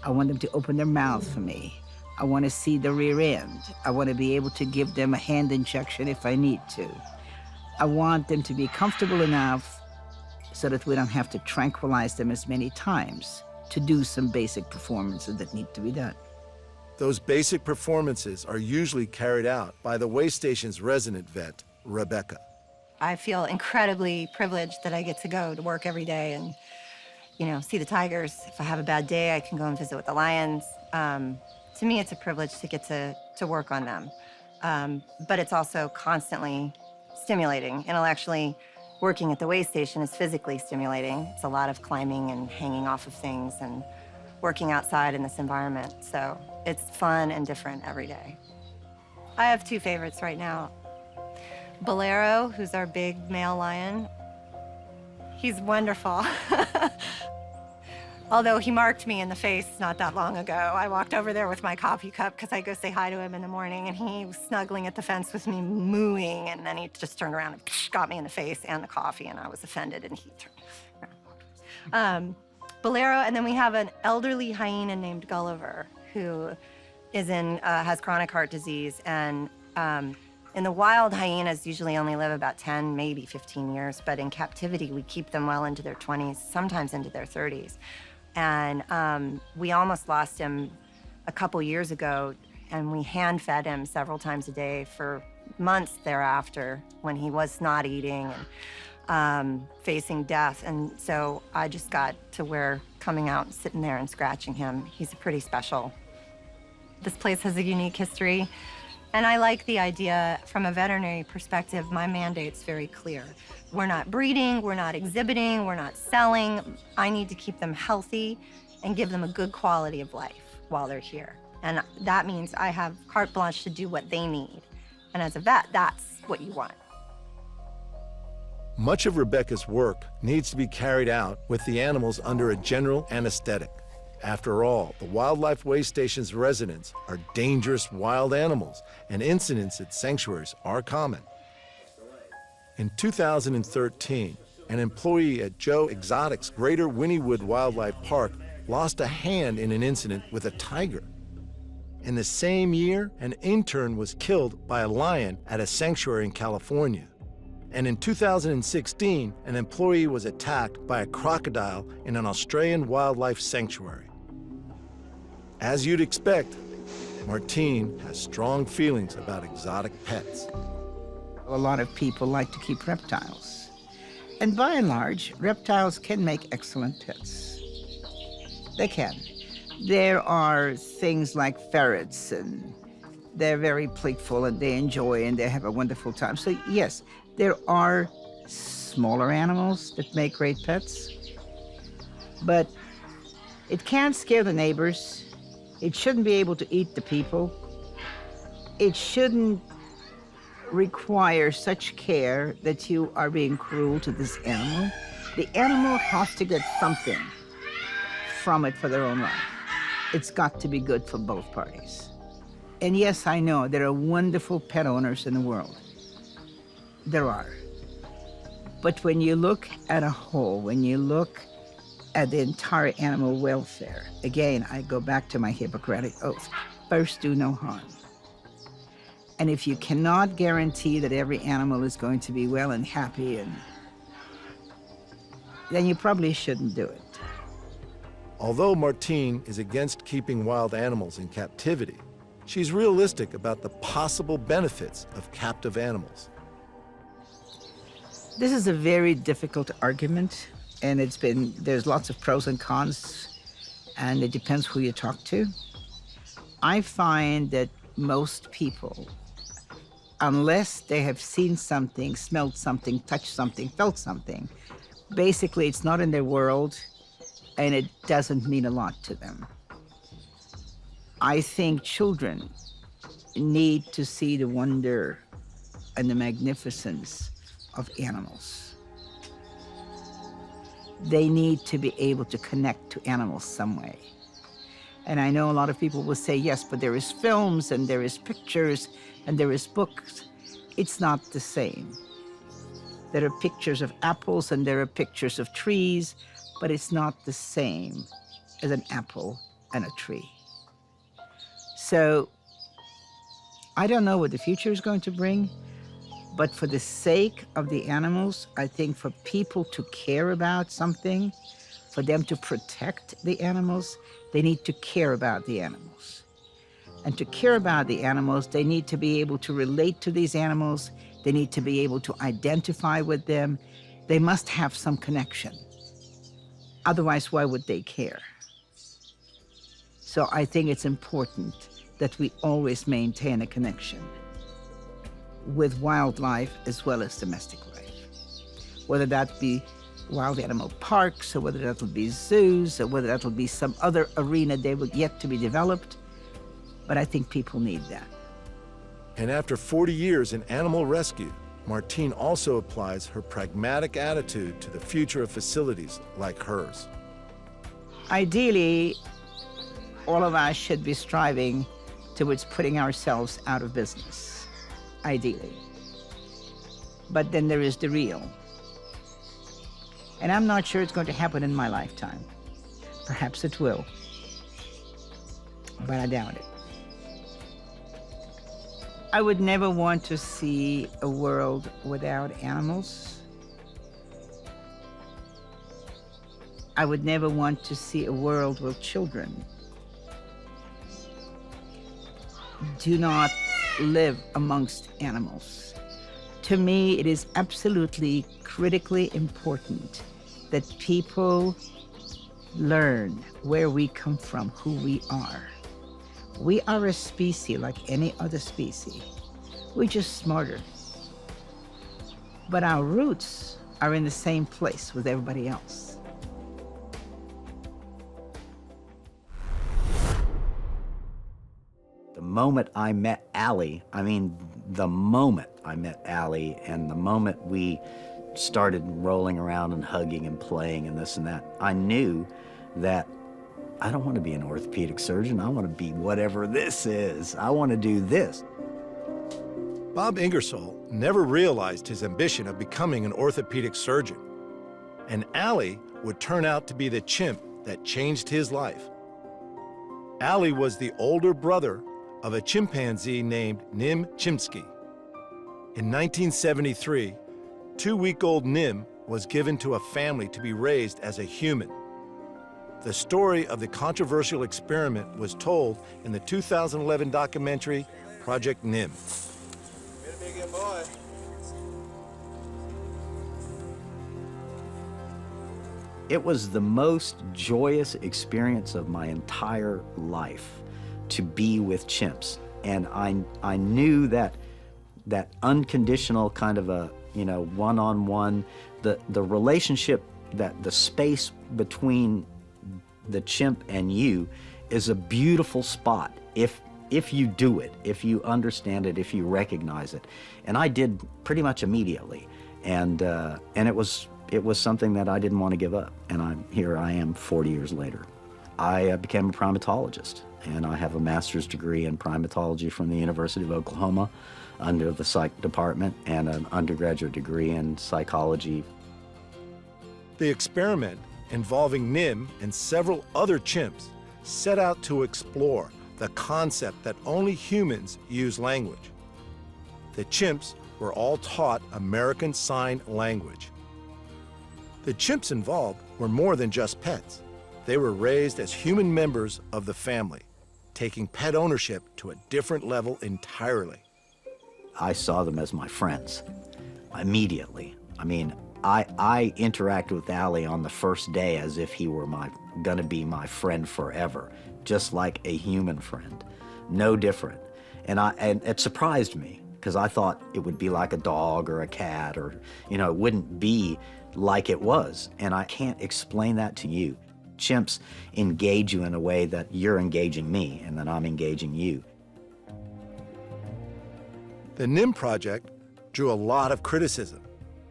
I want them to open their mouth for me. I want to see the rear end. I want to be able to give them a hand injection if I need to. I want them to be comfortable enough so that we don't have to tranquilize them as many times to do some basic performances that need to be done. Those basic performances are usually carried out by the way station's resident vet, Rebecca. I feel incredibly privileged that I get to go to work every day and, see the tigers. If I have a bad day, I can go and visit with the lions. To me, it's a privilege to get to work on them. But it's also constantly stimulating. Intellectually, working at the way station is physically stimulating. It's a lot of climbing and hanging off of things and working outside in this environment. So it's fun and different every day. I have two favorites right now. Bolero, who's our big male lion. He's wonderful. Although he marked me in the face not that long ago. I walked over there with my coffee cup because I go say hi to him in the morning, and he was snuggling at the fence with me, mooing, and then he just turned around and got me in the face and the coffee, and I was offended, and he turned around. Bolero, and then we have an elderly hyena named Gulliver, who is has chronic heart disease, and in the wild, hyenas usually only live about 10, maybe 15 years, but in captivity, we keep them well into their 20s, sometimes into their 30s. And we almost lost him a couple years ago, and we hand-fed him several times a day for months thereafter when he was not eating and facing death. And so I just got to where coming out and sitting there and scratching him, he's pretty special. This place has a unique history. And I like the idea, from a veterinary perspective, my mandate's very clear. We're not breeding, we're not exhibiting, we're not selling. I need to keep them healthy and give them a good quality of life while they're here. And that means I have carte blanche to do what they need. And as a vet, that's what you want. Much of Rebecca's work needs to be carried out with the animals under a general anesthetic. After all, the Wildlife Way Station's residents are dangerous wild animals, and incidents at sanctuaries are common. In 2013, an employee at Joe Exotic's Greater Wynnewood Wildlife Park lost a hand in an incident with a tiger. In the same year, an intern was killed by a lion at a sanctuary in California. And in 2016, an employee was attacked by a crocodile in an Australian wildlife sanctuary. As you'd expect, Martine has strong feelings about exotic pets. A lot of people like to keep reptiles. And by and large, reptiles can make excellent pets. They can. There are things like ferrets, and they're very playful and they enjoy and they have a wonderful time. So yes, there are smaller animals that make great pets, but it can't scare the neighbors. It shouldn't be able to eat the people. It shouldn't require such care that you are being cruel to this animal. The animal has to get something from it for their own life. It's got to be good for both parties. And yes, I know there are wonderful pet owners in the world. There are. But when you look at a whole, when you look at the entire animal welfare, again, I go back to my Hippocratic oath, first do no harm. And if you cannot guarantee that every animal is going to be well and happy, then you probably shouldn't do it. Although Martine is against keeping wild animals in captivity, she's realistic about the possible benefits of captive animals. This is a very difficult argument, and there's lots of pros and cons, and it depends who you talk to. I find that most people, unless they have seen something, smelled something, touched something, felt something, basically it's not in their world and it doesn't mean a lot to them. I think children need to see the wonder and the magnificence of animals. They need to be able to connect to animals some way. And I know a lot of people will say, yes, but there is films and there is pictures and there is books. It's not the same. There are pictures of apples and there are pictures of trees, but it's not the same as an apple and a tree. So I don't know what the future is going to bring, but for the sake of the animals, I think for people to care about something, for them to protect the animals, they need to care about the animals. And to care about the animals, they need to be able to relate to these animals. They need to be able to identify with them. They must have some connection. Otherwise, why would they care? So I think it's important that we always maintain a connection with wildlife as well as domestic life. Whether that be wild animal parks, or whether that'll be zoos, or whether that'll be some other arena they will yet to be developed. But I think people need that. And after 40 years in animal rescue, Martine also applies her pragmatic attitude to the future of facilities like hers. Ideally, all of us should be striving towards putting ourselves out of business, ideally. But then there is the real. And I'm not sure it's going to happen in my lifetime. Perhaps it will, but I doubt it. I would never want to see a world without animals. I would never want to see a world where children do not live amongst animals. To me, it is absolutely critically important that people learn where we come from, who we are. We are a species like any other species. We're just smarter. But our roots are in the same place with everybody else. The moment I met Allie, the moment I met Allie and the moment we started rolling around and hugging and playing and this and that, I knew that I don't want to be an orthopedic surgeon. I want to be whatever this is. I want to do this. Bob Ingersoll never realized his ambition of becoming an orthopedic surgeon. And Allie would turn out to be the chimp that changed his life. Allie was the older brother of a chimpanzee named Nim Chimpsky. In 1973, 2-week-old Nim was given to a family to be raised as a human. The story of the controversial experiment was told in the 2011 documentary, Project Nim. Way to be a good boy. It was the most joyous experience of my entire life to be with chimps. And I knew that unconditional kind of a, one-on-one, the relationship, that the space between the chimp and you is a beautiful spot if you do it, if you understand it, if you recognize it. And I did pretty much immediately. And it was something that I didn't want to give up. And here I am 40 years later. I became a primatologist, and I have a master's degree in primatology from the University of Oklahoma under the psych department, and an undergraduate degree in psychology. The experiment, involving Nim and several other chimps, set out to explore the concept that only humans use language. The chimps were all taught American Sign Language. The chimps involved were more than just pets. They were raised as human members of the family, taking pet ownership to a different level entirely. I saw them as my friends immediately. I mean, I interacted with Allie on the first day as if he were gonna be my friend forever, just like a human friend, no different. And it surprised me, because I thought it would be like a dog or a cat, or, it wouldn't be like it was. And I can't explain that to you. Chimps engage you in a way that you're engaging me, and that I'm engaging you. The Nim project drew a lot of criticism.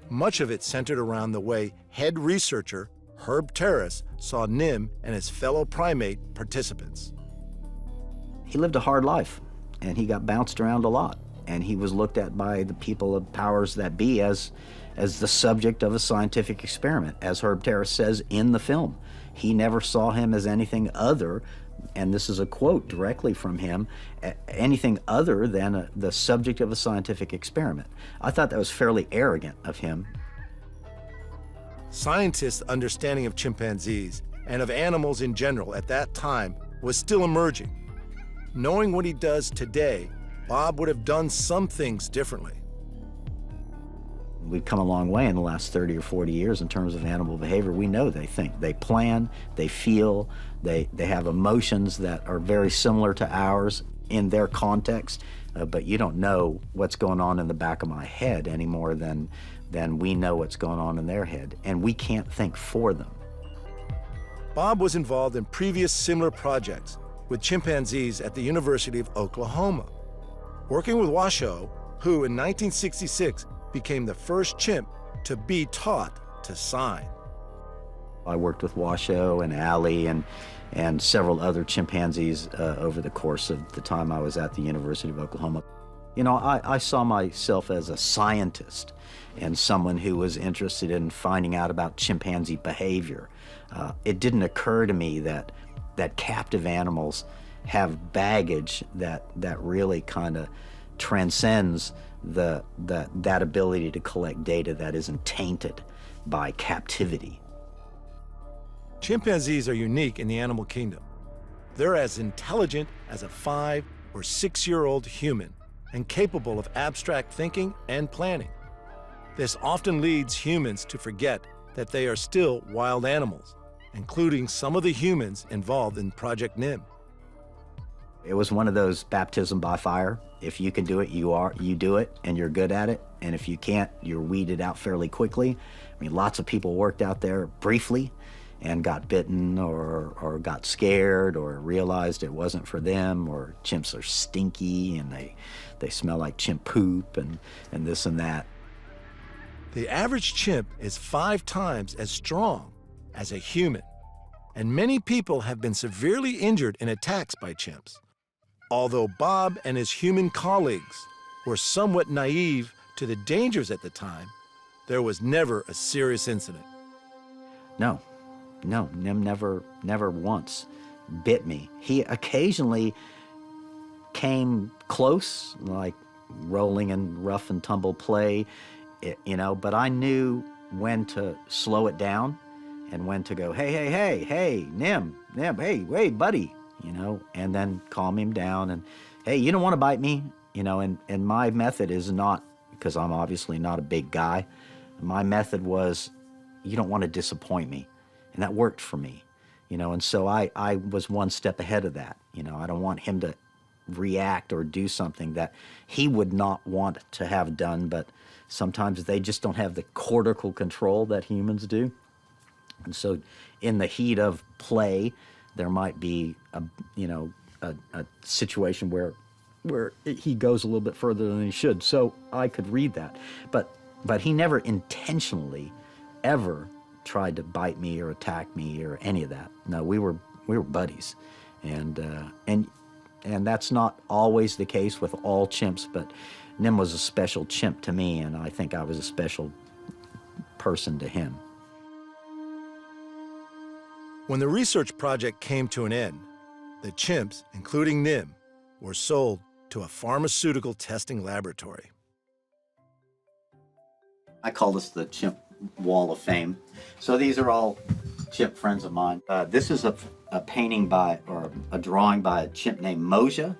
Much of it centered around the way head researcher Herb Terrace saw Nim and his fellow primate participants. He lived a hard life, and he got bounced around a lot, and he was looked at by the people of powers that be as the subject of a scientific experiment, as Herb Terrace says in the film. He never saw him as anything other, and this is a quote directly from him, anything other than the subject of a scientific experiment. I thought that was fairly arrogant of him. Scientists' understanding of chimpanzees and of animals in general at that time was still emerging. Knowing what he does today, Bob would have done some things differently. We've come a long way in the last 30 or 40 years in terms of animal behavior. We know they think, they plan, they feel, they have emotions that are very similar to ours in their context, but you don't know what's going on in the back of my head any more than we know what's going on in their head, and we can't think for them. Bob was involved in previous similar projects with chimpanzees at the University of Oklahoma, working with Washoe, who in 1966 became the first chimp to be taught to sign. I worked with Washoe and Allie and several other chimpanzees over the course of the time I was at the University of Oklahoma. I saw myself as a scientist and someone who was interested in finding out about chimpanzee behavior. It didn't occur to me that captive animals have baggage that really kind of transcends that ability to collect data that isn't tainted by captivity. Chimpanzees are unique in the animal kingdom. They're as intelligent as a 5 or 6-year-old human and capable of abstract thinking and planning. This often leads humans to forget that they are still wild animals, including some of the humans involved in Project Nim. It was one of those baptism by fire. If you can do it, you do it, and you're good at it. And if you can't, you're weeded out fairly quickly. I mean, lots of people worked out there briefly and got bitten or got scared or realized it wasn't for them, or chimps are stinky and they smell like chimp poop and this and that. The average chimp is 5 times as strong as a human, and many people have been severely injured in attacks by chimps. Although Bob and his human colleagues were somewhat naive to the dangers at the time, there was never a serious incident. No, Nim never once bit me. He occasionally came close, like rolling in rough and tumble play, but I knew when to slow it down and when to go, hey, Nim, hey, buddy, and then calm him down and, hey, you don't want to bite me, and my method is not, because I'm obviously not a big guy, my method was, you don't want to disappoint me. And that worked for me, and so I was one step ahead of that. I don't want him to react or do something that he would not want to have done, but sometimes they just don't have the cortical control that humans do. And so in the heat of play, there might be a situation where he goes a little bit further than he should. So I could read that. But he never intentionally ever tried to bite me or attack me or any of that. No, we were buddies. And that's not always the case with all chimps, but Nim was a special chimp to me, and I think I was a special person to him. When the research project came to an end, the chimps, including Nim, were sold to a pharmaceutical testing laboratory. I call this the Chimp Wall of Fame. So these are all chimp friends of mine. This is a painting or a drawing by a chimp named Moja,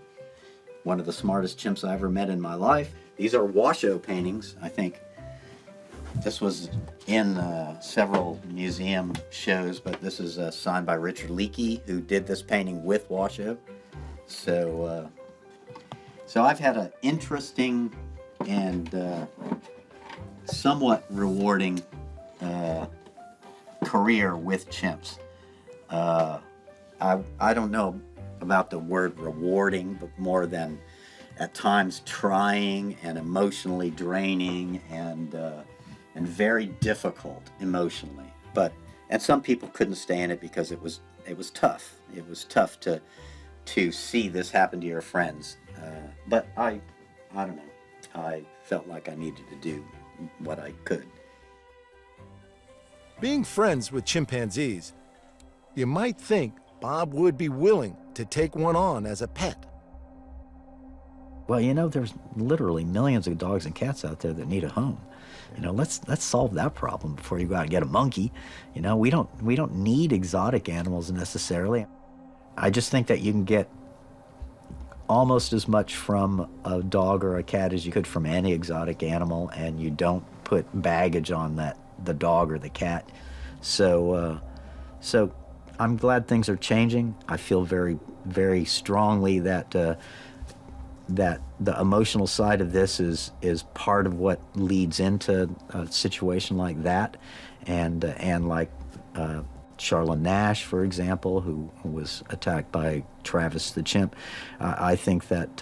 one of the smartest chimps I ever met in my life. These are Washoe paintings, I think. This was in several museum shows, but this is signed by Richard Leakey, who did this painting with Washoe. So I've had an interesting and somewhat rewarding career with chimps. I don't know about the word rewarding, but more than at times trying and emotionally draining and very difficult emotionally. And some people couldn't stay in it because it was tough. It was tough to see this happen to your friends. But I don't know. I felt like I needed to do what I could. Being friends with chimpanzees, you might think Bob would be willing to take one on as a pet. Well, there's literally millions of dogs and cats out there that need a home. Let's solve that problem before you go out and get a monkey. We don't need exotic animals necessarily. I just think that you can get almost as much from a dog or a cat as you could from any exotic animal, and you don't put baggage on the dog or the cat. So I'm glad things are changing. I feel very, very strongly that that the emotional side of this is part of what leads into a situation like that, and like Charlene Nash, for example, who was attacked by Travis the chimp. I think that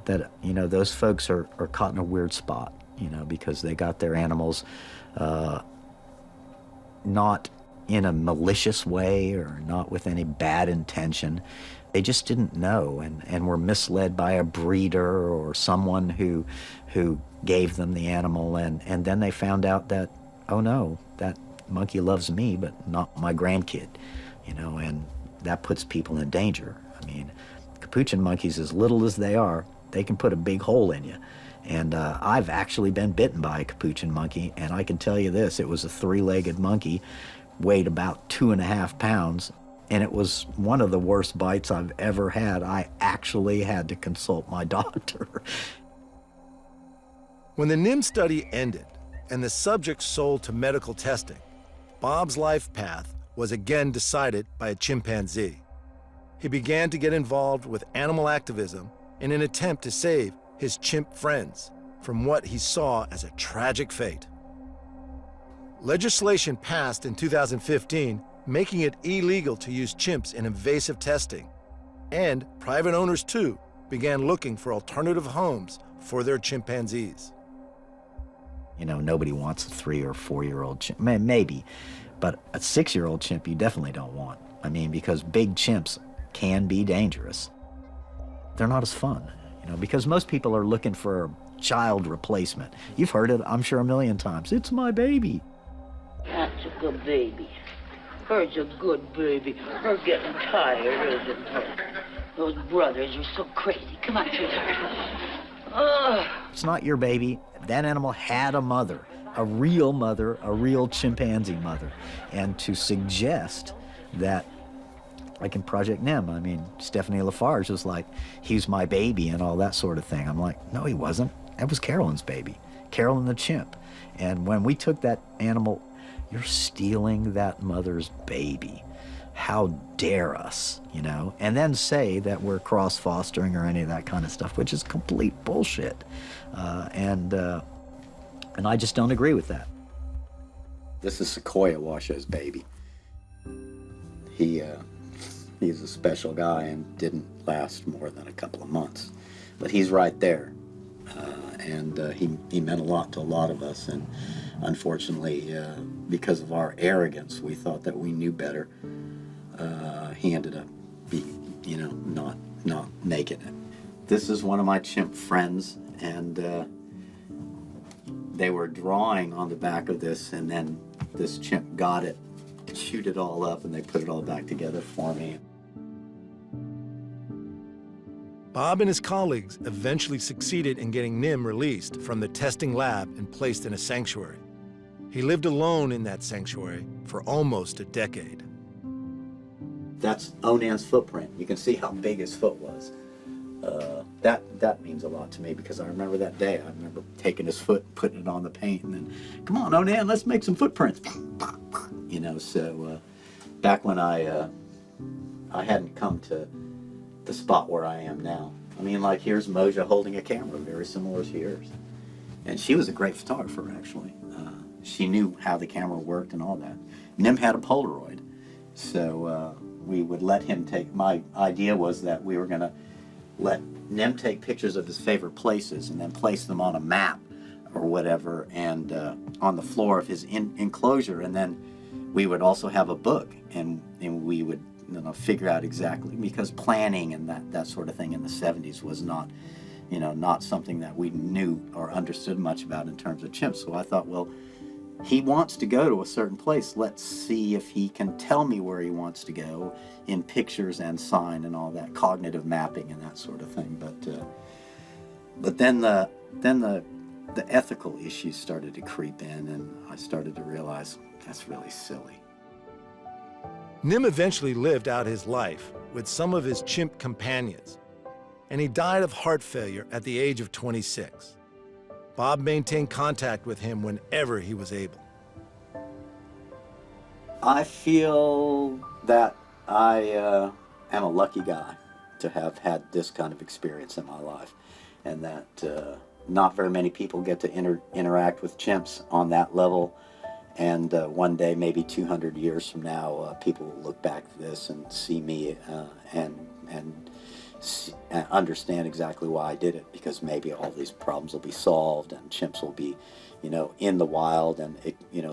those folks are caught in a weird spot, because they got their animals not in a malicious way or not with any bad intention. They just didn't know and were misled by a breeder or someone who gave them the animal, and then they found out that, oh no, that monkey loves me but not my grandkid, and that puts people in danger. I mean, capuchin monkeys, as little as they are, they can put a big hole in you. And I've actually been bitten by a capuchin monkey, and I can tell you this, it was a three-legged monkey, weighed about 2.5 pounds, and it was one of the worst bites I've ever had. I actually had to consult my doctor. When the NIM study ended and the subject sold to medical testing, Bob's life path was again decided by a chimpanzee. He began to get involved with animal activism in an attempt to save his chimp friends from what he saw as a tragic fate. Legislation passed in 2015 making it illegal to use chimps in invasive testing, and private owners too began looking for alternative homes for their chimpanzees. Nobody wants a 3 or 4-year-old chimp, maybe, but a 6-year-old chimp you definitely don't want. I mean, because big chimps can be dangerous. They're not as fun, because most people are looking for a child replacement. You've heard it, I'm sure, a million times. It's my baby. That's a good baby. Her's a good baby. Her getting tired, isn't her? Those brothers are so crazy. Come on, sweetheart. It's not your baby. That animal had a mother, a real chimpanzee mother. And to suggest that, like in Project NIM, I mean, Stephanie Lafarge was like, he's my baby and all that sort of thing. I'm like, no, he wasn't. That was Carolyn's baby, Carolyn the chimp. And when we took that animal You're stealing that mother's baby. How dare us, you know? And then say that we're cross-fostering or any of that kind of stuff, which is complete bullshit. And I just don't agree with that. This is Sequoia Washoe's baby. He's a special guy and didn't last more than a couple of months. But he's right there. He meant a lot to a lot of us. And unfortunately, because of our arrogance, we thought that we knew better. He ended up not making it. This is one of my chimp friends, and they were drawing on the back of this, and then this chimp got it, chewed it all up, and they put it all back together for me. Bob and his colleagues eventually succeeded in getting Nim released from the testing lab and placed in a sanctuary. He lived alone in that sanctuary for almost a decade. That's Onan's footprint. You can see how big his foot was. That means a lot to me because I remember that day. I remember taking his foot, putting it on the paint, and then, come on, Onan, let's make some footprints. You know, so back when I hadn't come to the spot where I am now. I mean, like, here's Moja holding a camera, very similar to yours. And she was a great photographer, actually. She knew how the camera worked and all that. Nim had a Polaroid, so we would let him take, my idea was that we were gonna let Nim take pictures of his favorite places and then place them on a map or whatever, and on the floor of his enclosure, and then we would also have a book, and we would figure out exactly, because planning and that sort of thing in the 70s was not, not something that we knew or understood much about in terms of chimps. So I thought, well, he wants to go to a certain place. Let's see if he can tell me where he wants to go in pictures and sign and all that, cognitive mapping and that sort of thing. But then the ethical issues started to creep in, and I started to realize that's really silly. Nim eventually lived out his life with some of his chimp companions, and he died of heart failure at the age of 26. Bob maintained contact with him whenever he was able. I feel that I am a lucky guy to have had this kind of experience in my life, and that not very many people get to interact with chimps on that level. And one day, maybe 200 years from now, people will look back at this and see me and understand exactly why I did it, because maybe all these problems will be solved and chimps will be, in the wild and,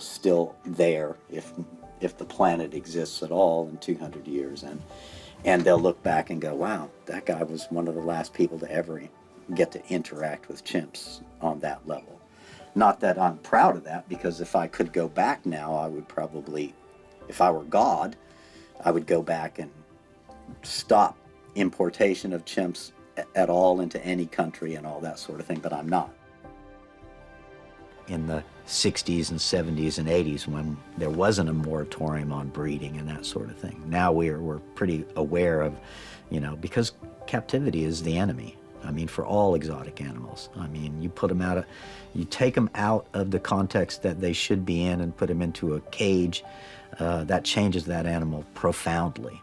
still there if the planet exists at all in 200 years. And they'll look back and go, wow, that guy was one of the last people to ever get to interact with chimps on that level. Not that I'm proud of that, because if I could go back now, I would probably, if I were God, I would go back and stop importation of chimps at all into any country and all that sort of thing, but I'm not. In the 60s and 70s and 80s, when there wasn't a moratorium on breeding and that sort of thing, now we're pretty aware of, because captivity is the enemy. I mean, for all exotic animals. I mean, you take them out of the context that they should be in and put them into a cage, that changes that animal profoundly.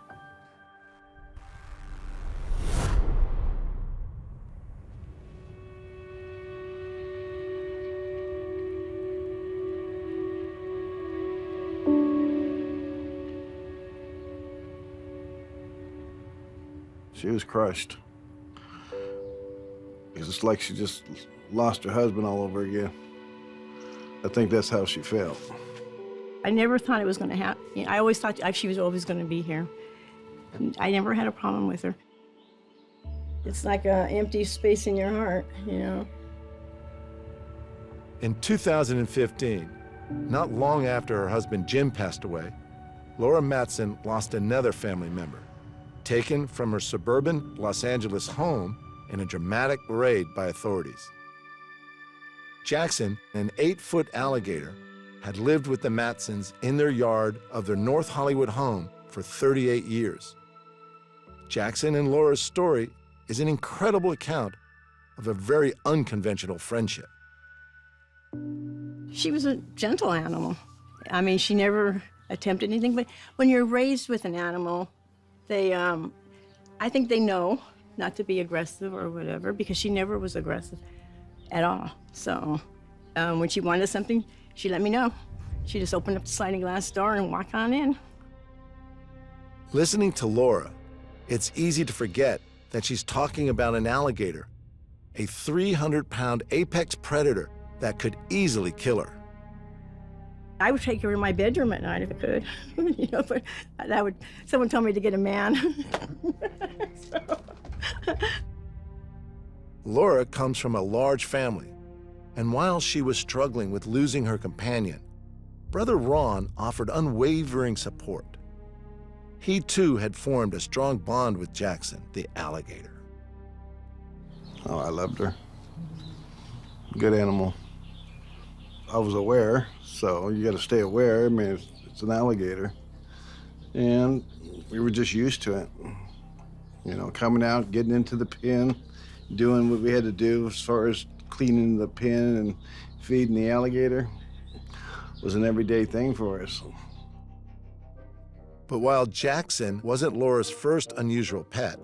She was crushed. It's like she just lost her husband all over again. I think that's how she felt. I never thought it was going to happen. I always thought she was always going to be here. I never had a problem with her. It's like an empty space in your heart, In 2015, not long after her husband Jim passed away, Laura Matson lost another family member, taken from her suburban Los Angeles home in a dramatic raid by authorities. Jackson, an 8-foot alligator, had lived with the Matsons in their yard of their North Hollywood home for 38 years. Jackson and Laura's story is an incredible account of a very unconventional friendship. She was a gentle animal, I mean, she never attempted anything, but when you're raised with an animal, they, I think they know not to be aggressive or whatever, because she never was aggressive at all. So when she wanted something, she let me know. She just opened up the sliding glass door and walk on in. Listening to Laura, it's easy to forget that she's talking about an alligator, a 300-pound apex predator that could easily kill her. I would take her in my bedroom at night if I could, you know, but that would, someone told me to get a man. So. Laura comes from a large family, and while she was struggling with losing her companion, Brother Ron offered unwavering support. He too had formed a strong bond with Jackson, the alligator. Oh, I loved her. Good animal. I was aware, so you got to stay aware. I mean, it's an alligator. And we were just used to it. You know, coming out, getting into the pen, doing what we had to do as far as cleaning the pen and feeding the alligator was an everyday thing for us. But while Jackson wasn't Laura's first unusual pet,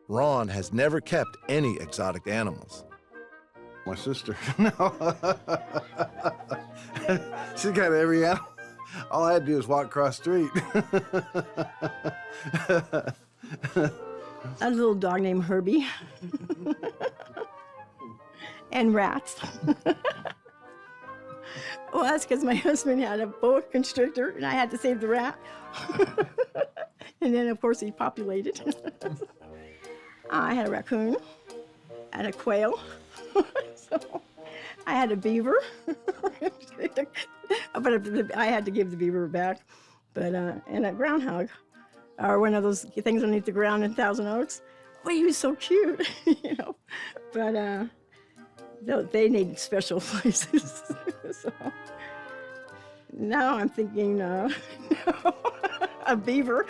Ron has never kept any exotic animals. My sister, no. She's got every animal. All I had to do was walk across the street. A little dog named Herbie. And rats. Well, that's because my husband had a boa constrictor, and I had to save the rat. And then, of course, he populated. I had a raccoon and a quail. So I had a beaver. But I had to give the beaver back. But and a groundhog, or one of those things underneath the ground in Thousand Oaks. Well, he was so cute, you know. But they need special places. So now I'm thinking, no, a beaver.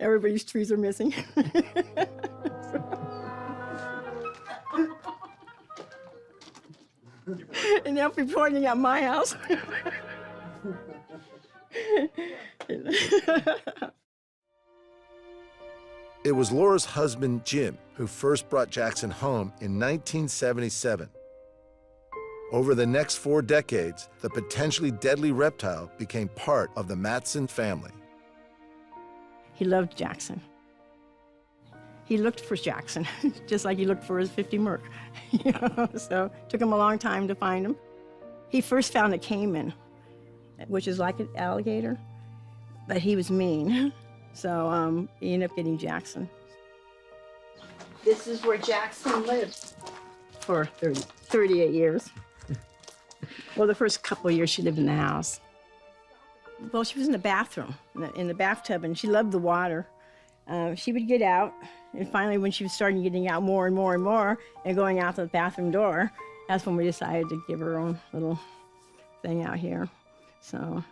Everybody's trees are missing. And they'll be pointing at my house. It was Laura's husband, Jim, who first brought Jackson home in 1977. Over the next 4 decades, the potentially deadly reptile became part of the Matson family. He loved Jackson. He looked for Jackson, just like he looked for his 50 Merc. You know? So it took him a long time to find him. He first found a caiman, which is like an alligator, but he was mean. So he ended up getting Jackson. This is where Jackson lived for 38 years. Well, the first couple of years she lived in the house. Well, she was in the bathroom, in the bathtub, and she loved the water. She would get out, and finally when she was starting getting out more and more and more and going out to the bathroom door, that's when we decided to give her her own little thing out here. So,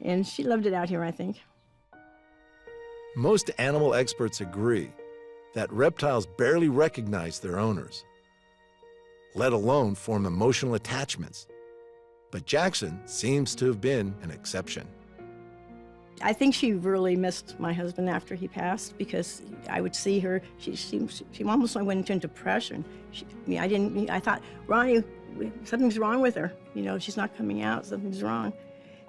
and she loved it out here, I think. Most animal experts agree that reptiles barely recognize their owners, let alone form emotional attachments. But Jackson seems to have been an exception. I think she really missed my husband after he passed, because I would see her, she almost went into depression. I thought, Ronnie, something's wrong with her. You know, she's not coming out, something's wrong.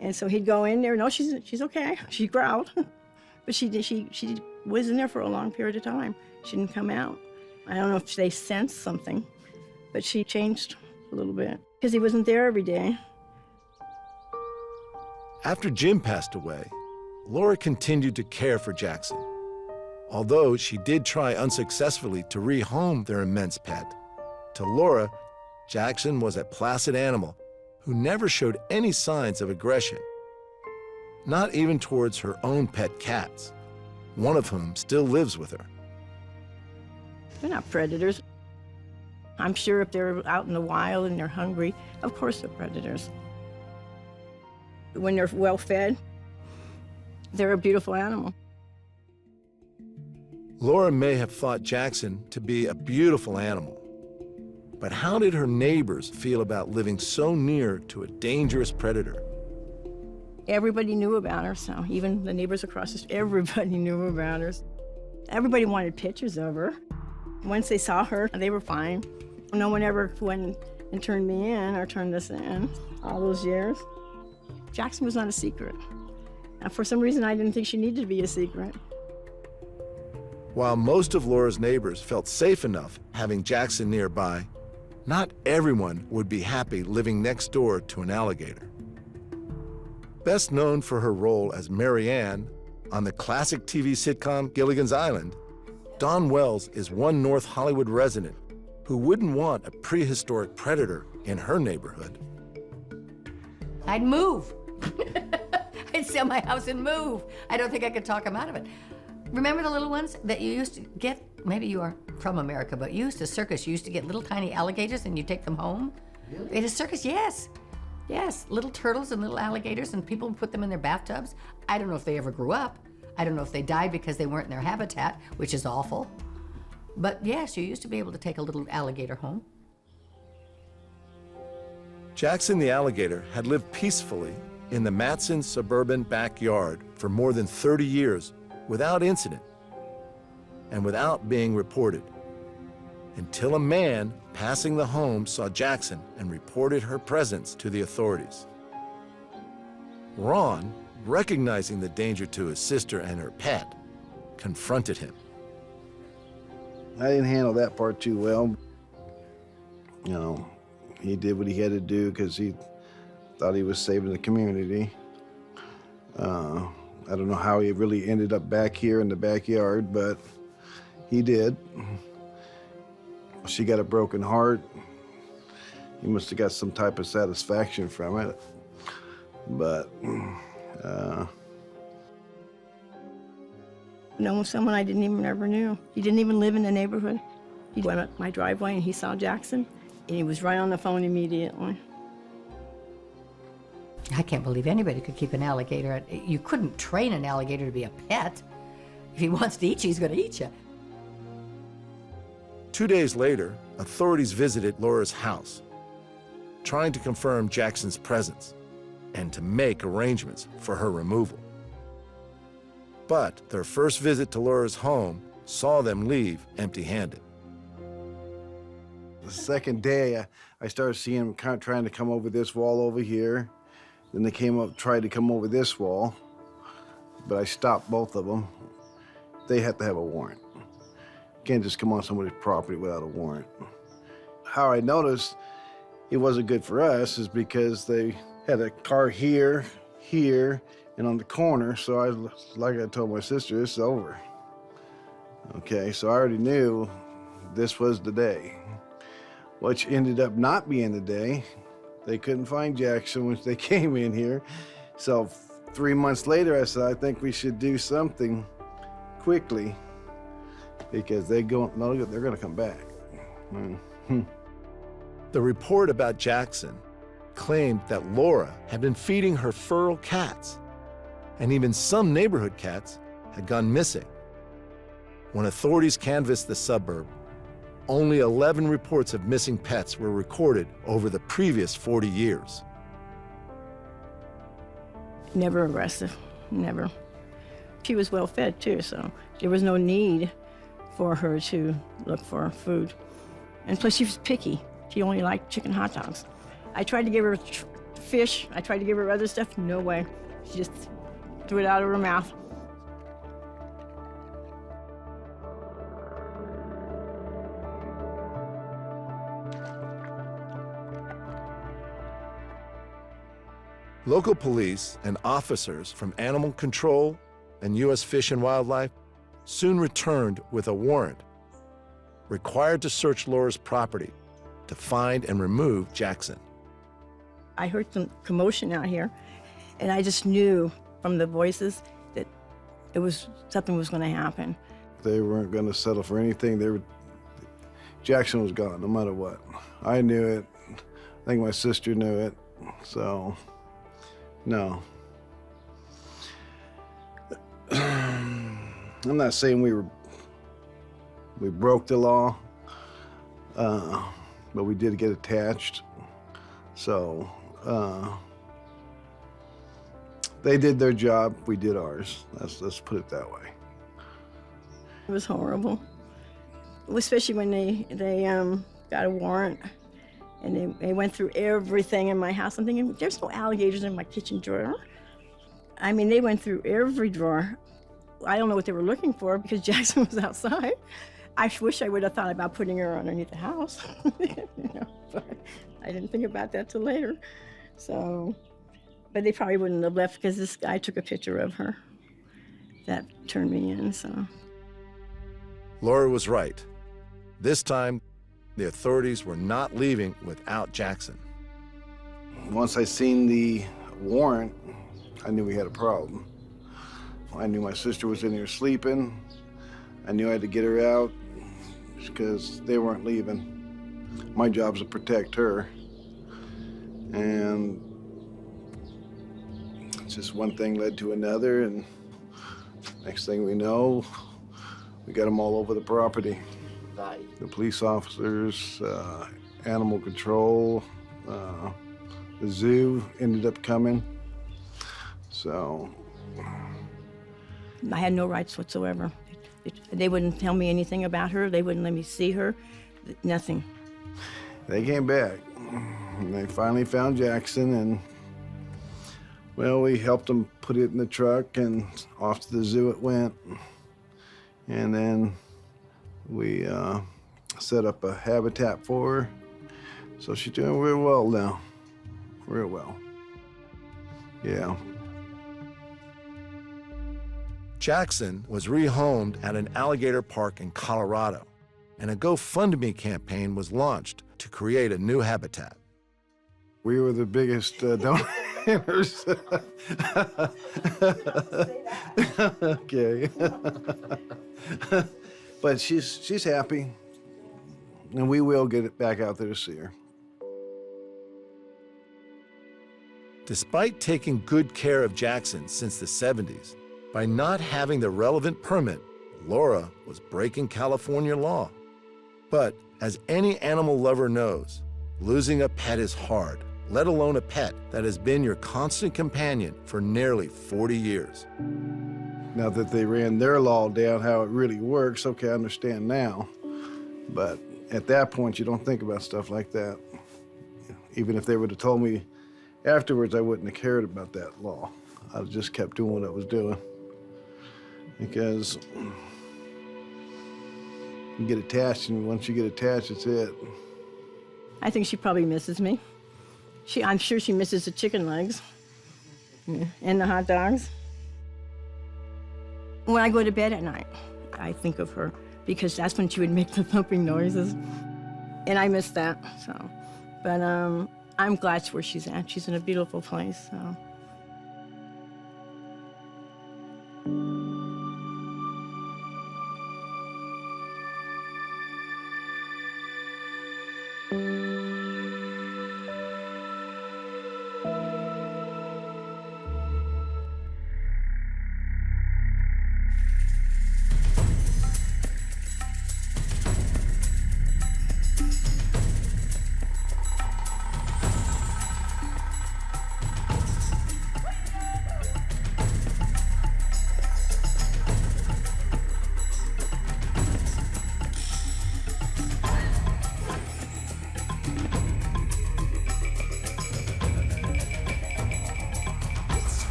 And so he'd go in there, no, she's okay. She growled. But she was in there for a long period of time. She didn't come out. I don't know if they sensed something, but she changed a little bit because he wasn't there every day. After Jim passed away, Laura continued to care for Jackson. Although she did try unsuccessfully to rehome their immense pet, to Laura, Jackson was a placid animal who never showed any signs of aggression. Not even towards her own pet cats, one of whom still lives with her. They're not predators. I'm sure if they're out in the wild and they're hungry, of course they're predators. When they're well fed, they're a beautiful animal. Laura may have thought Jackson to be a beautiful animal, But how did her neighbors feel about living so near to a dangerous predator? Everybody knew about her, so even the neighbors across the street, everybody knew about her. Everybody wanted pictures of her. Once they saw her, they were fine. No one ever went and turned me in or turned us in all those years. Jackson was not a secret. And for some reason, I didn't think she needed to be a secret. While most of Laura's neighbors felt safe enough having Jackson nearby, not everyone would be happy living next door to an alligator. Best known for her role as Mary Ann on the classic TV sitcom Gilligan's Island, Dawn Wells is one North Hollywood resident who wouldn't want a prehistoric predator in her neighborhood. I'd move. I'd sell my house and move. I don't think I could talk him out of it. Remember the little ones that you used to get? Maybe you are from America, but you used to circus. You used to get little tiny alligators and you take them home. Really? In a circus, yes. Yes, little turtles and little alligators, and people would put them in their bathtubs. I don't know if they ever grew up. I don't know if they died because they weren't in their habitat, which is awful. But yes, you used to be able to take a little alligator home. Jackson the alligator had lived peacefully in the Matson suburban backyard for more than 30 years without incident and without being reported, until a man passing the home saw Jackson and reported her presence to the authorities. Ron, recognizing the danger to his sister and her pet, confronted him. I didn't handle that part too well. You know, he did what he had to do because he thought he was saving the community. I don't know how he really ended up back here in the backyard, but he did. She got a broken heart. He must have got some type of satisfaction from it. But, No, someone I didn't even ever knew. He didn't even live in the neighborhood. He went up my driveway and he saw Jackson, and he was right on the phone immediately. I can't believe anybody could keep an alligator. You couldn't train an alligator to be a pet. If he wants to eat you, he's going to eat you. 2 days later, authorities visited Laura's house, trying to confirm Jackson's presence and to make arrangements for her removal. But their first visit to Laura's home saw them leave empty-handed. the second day, I started seeing them kind of trying to come over this wall over here. Then they tried to come over this wall, but I stopped both of them. They have to have a warrant. You can't just come on somebody's property without a warrant. How I noticed it wasn't good for us is because they had a car here, here, and on the corner, so like I told my sister, it's over. Okay, so I already knew this was the day, which ended up not being the day. They couldn't find Jackson when they came in here. So 3 months later, I said, I think we should do something quickly because they're gonna come back. The report about Jackson claimed that Laura had been feeding her feral cats, and even some neighborhood cats had gone missing. When authorities canvassed the suburb, only 11 reports of missing pets were recorded over the previous 40 years. Never aggressive, never. She was well fed too, so there was no need for her to look for food. And plus she was picky. She only liked chicken hot dogs. I tried to give her fish, I tried to give her other stuff, no way. She just threw it out of her mouth. Local police and officers from Animal Control and U.S. Fish and Wildlife soon returned with a warrant, required to search Laura's property to find and remove Jackson. I heard some commotion out here, and I just knew from the voices that something was going to happen. They weren't going to settle for anything. Jackson was gone, no matter what. I knew it. I think my sister knew it. So, no. I'm not saying we broke the law, but but we did get attached. So they did their job, we did ours. Let's put it that way. It was horrible, especially when they got a warrant and they went through everything in my house. I'm thinking, there's no alligators in my kitchen drawer. I mean, they went through every drawer. I don't know what they were looking for because Jackson was outside. I wish I would have thought about putting her underneath the house, but I didn't think about that till later. So, but they probably wouldn't have left because this guy took a picture of her. That turned me in, so. Laura was right. This time, the authorities were not leaving without Jackson. Once I seen the warrant, I knew we had a problem. I knew my sister was in here sleeping. I knew I had to get her out because they weren't leaving. My job's to protect her. And just one thing led to another, and next thing we know, we got them all over the property. The police officers, animal control, the zoo ended up coming. So. I had no rights whatsoever. They wouldn't tell me anything about her. They wouldn't let me see her, nothing. They came back. And they finally found Jackson, and well, we helped them put it in the truck, and off to the zoo it went. And then we set up a habitat for her. So she's doing real well now, real well. Yeah. Jackson was rehomed at an alligator park in Colorado, and a GoFundMe campaign was launched to create a new habitat. We were the biggest donors. Okay. But she's happy, and we will get it back out there to see her. Despite taking good care of Jackson since the 70s, by not having the relevant permit, Laura was breaking California law. But as any animal lover knows, losing a pet is hard, let alone a pet that has been your constant companion for nearly 40 years. Now that they ran their law down how it really works, okay, I understand now. But at that point, you don't think about stuff like that. Even if they would have told me afterwards, I wouldn't have cared about that law. I just kept doing what I was doing. Because you get attached, and once you get attached, it's it. I think she probably misses me. I'm sure she misses the chicken legs and the hot dogs. When I go to bed at night, I think of her because that's when she would make the thumping noises. And I miss that, so. But I'm glad where she's at. She's in a beautiful place, so.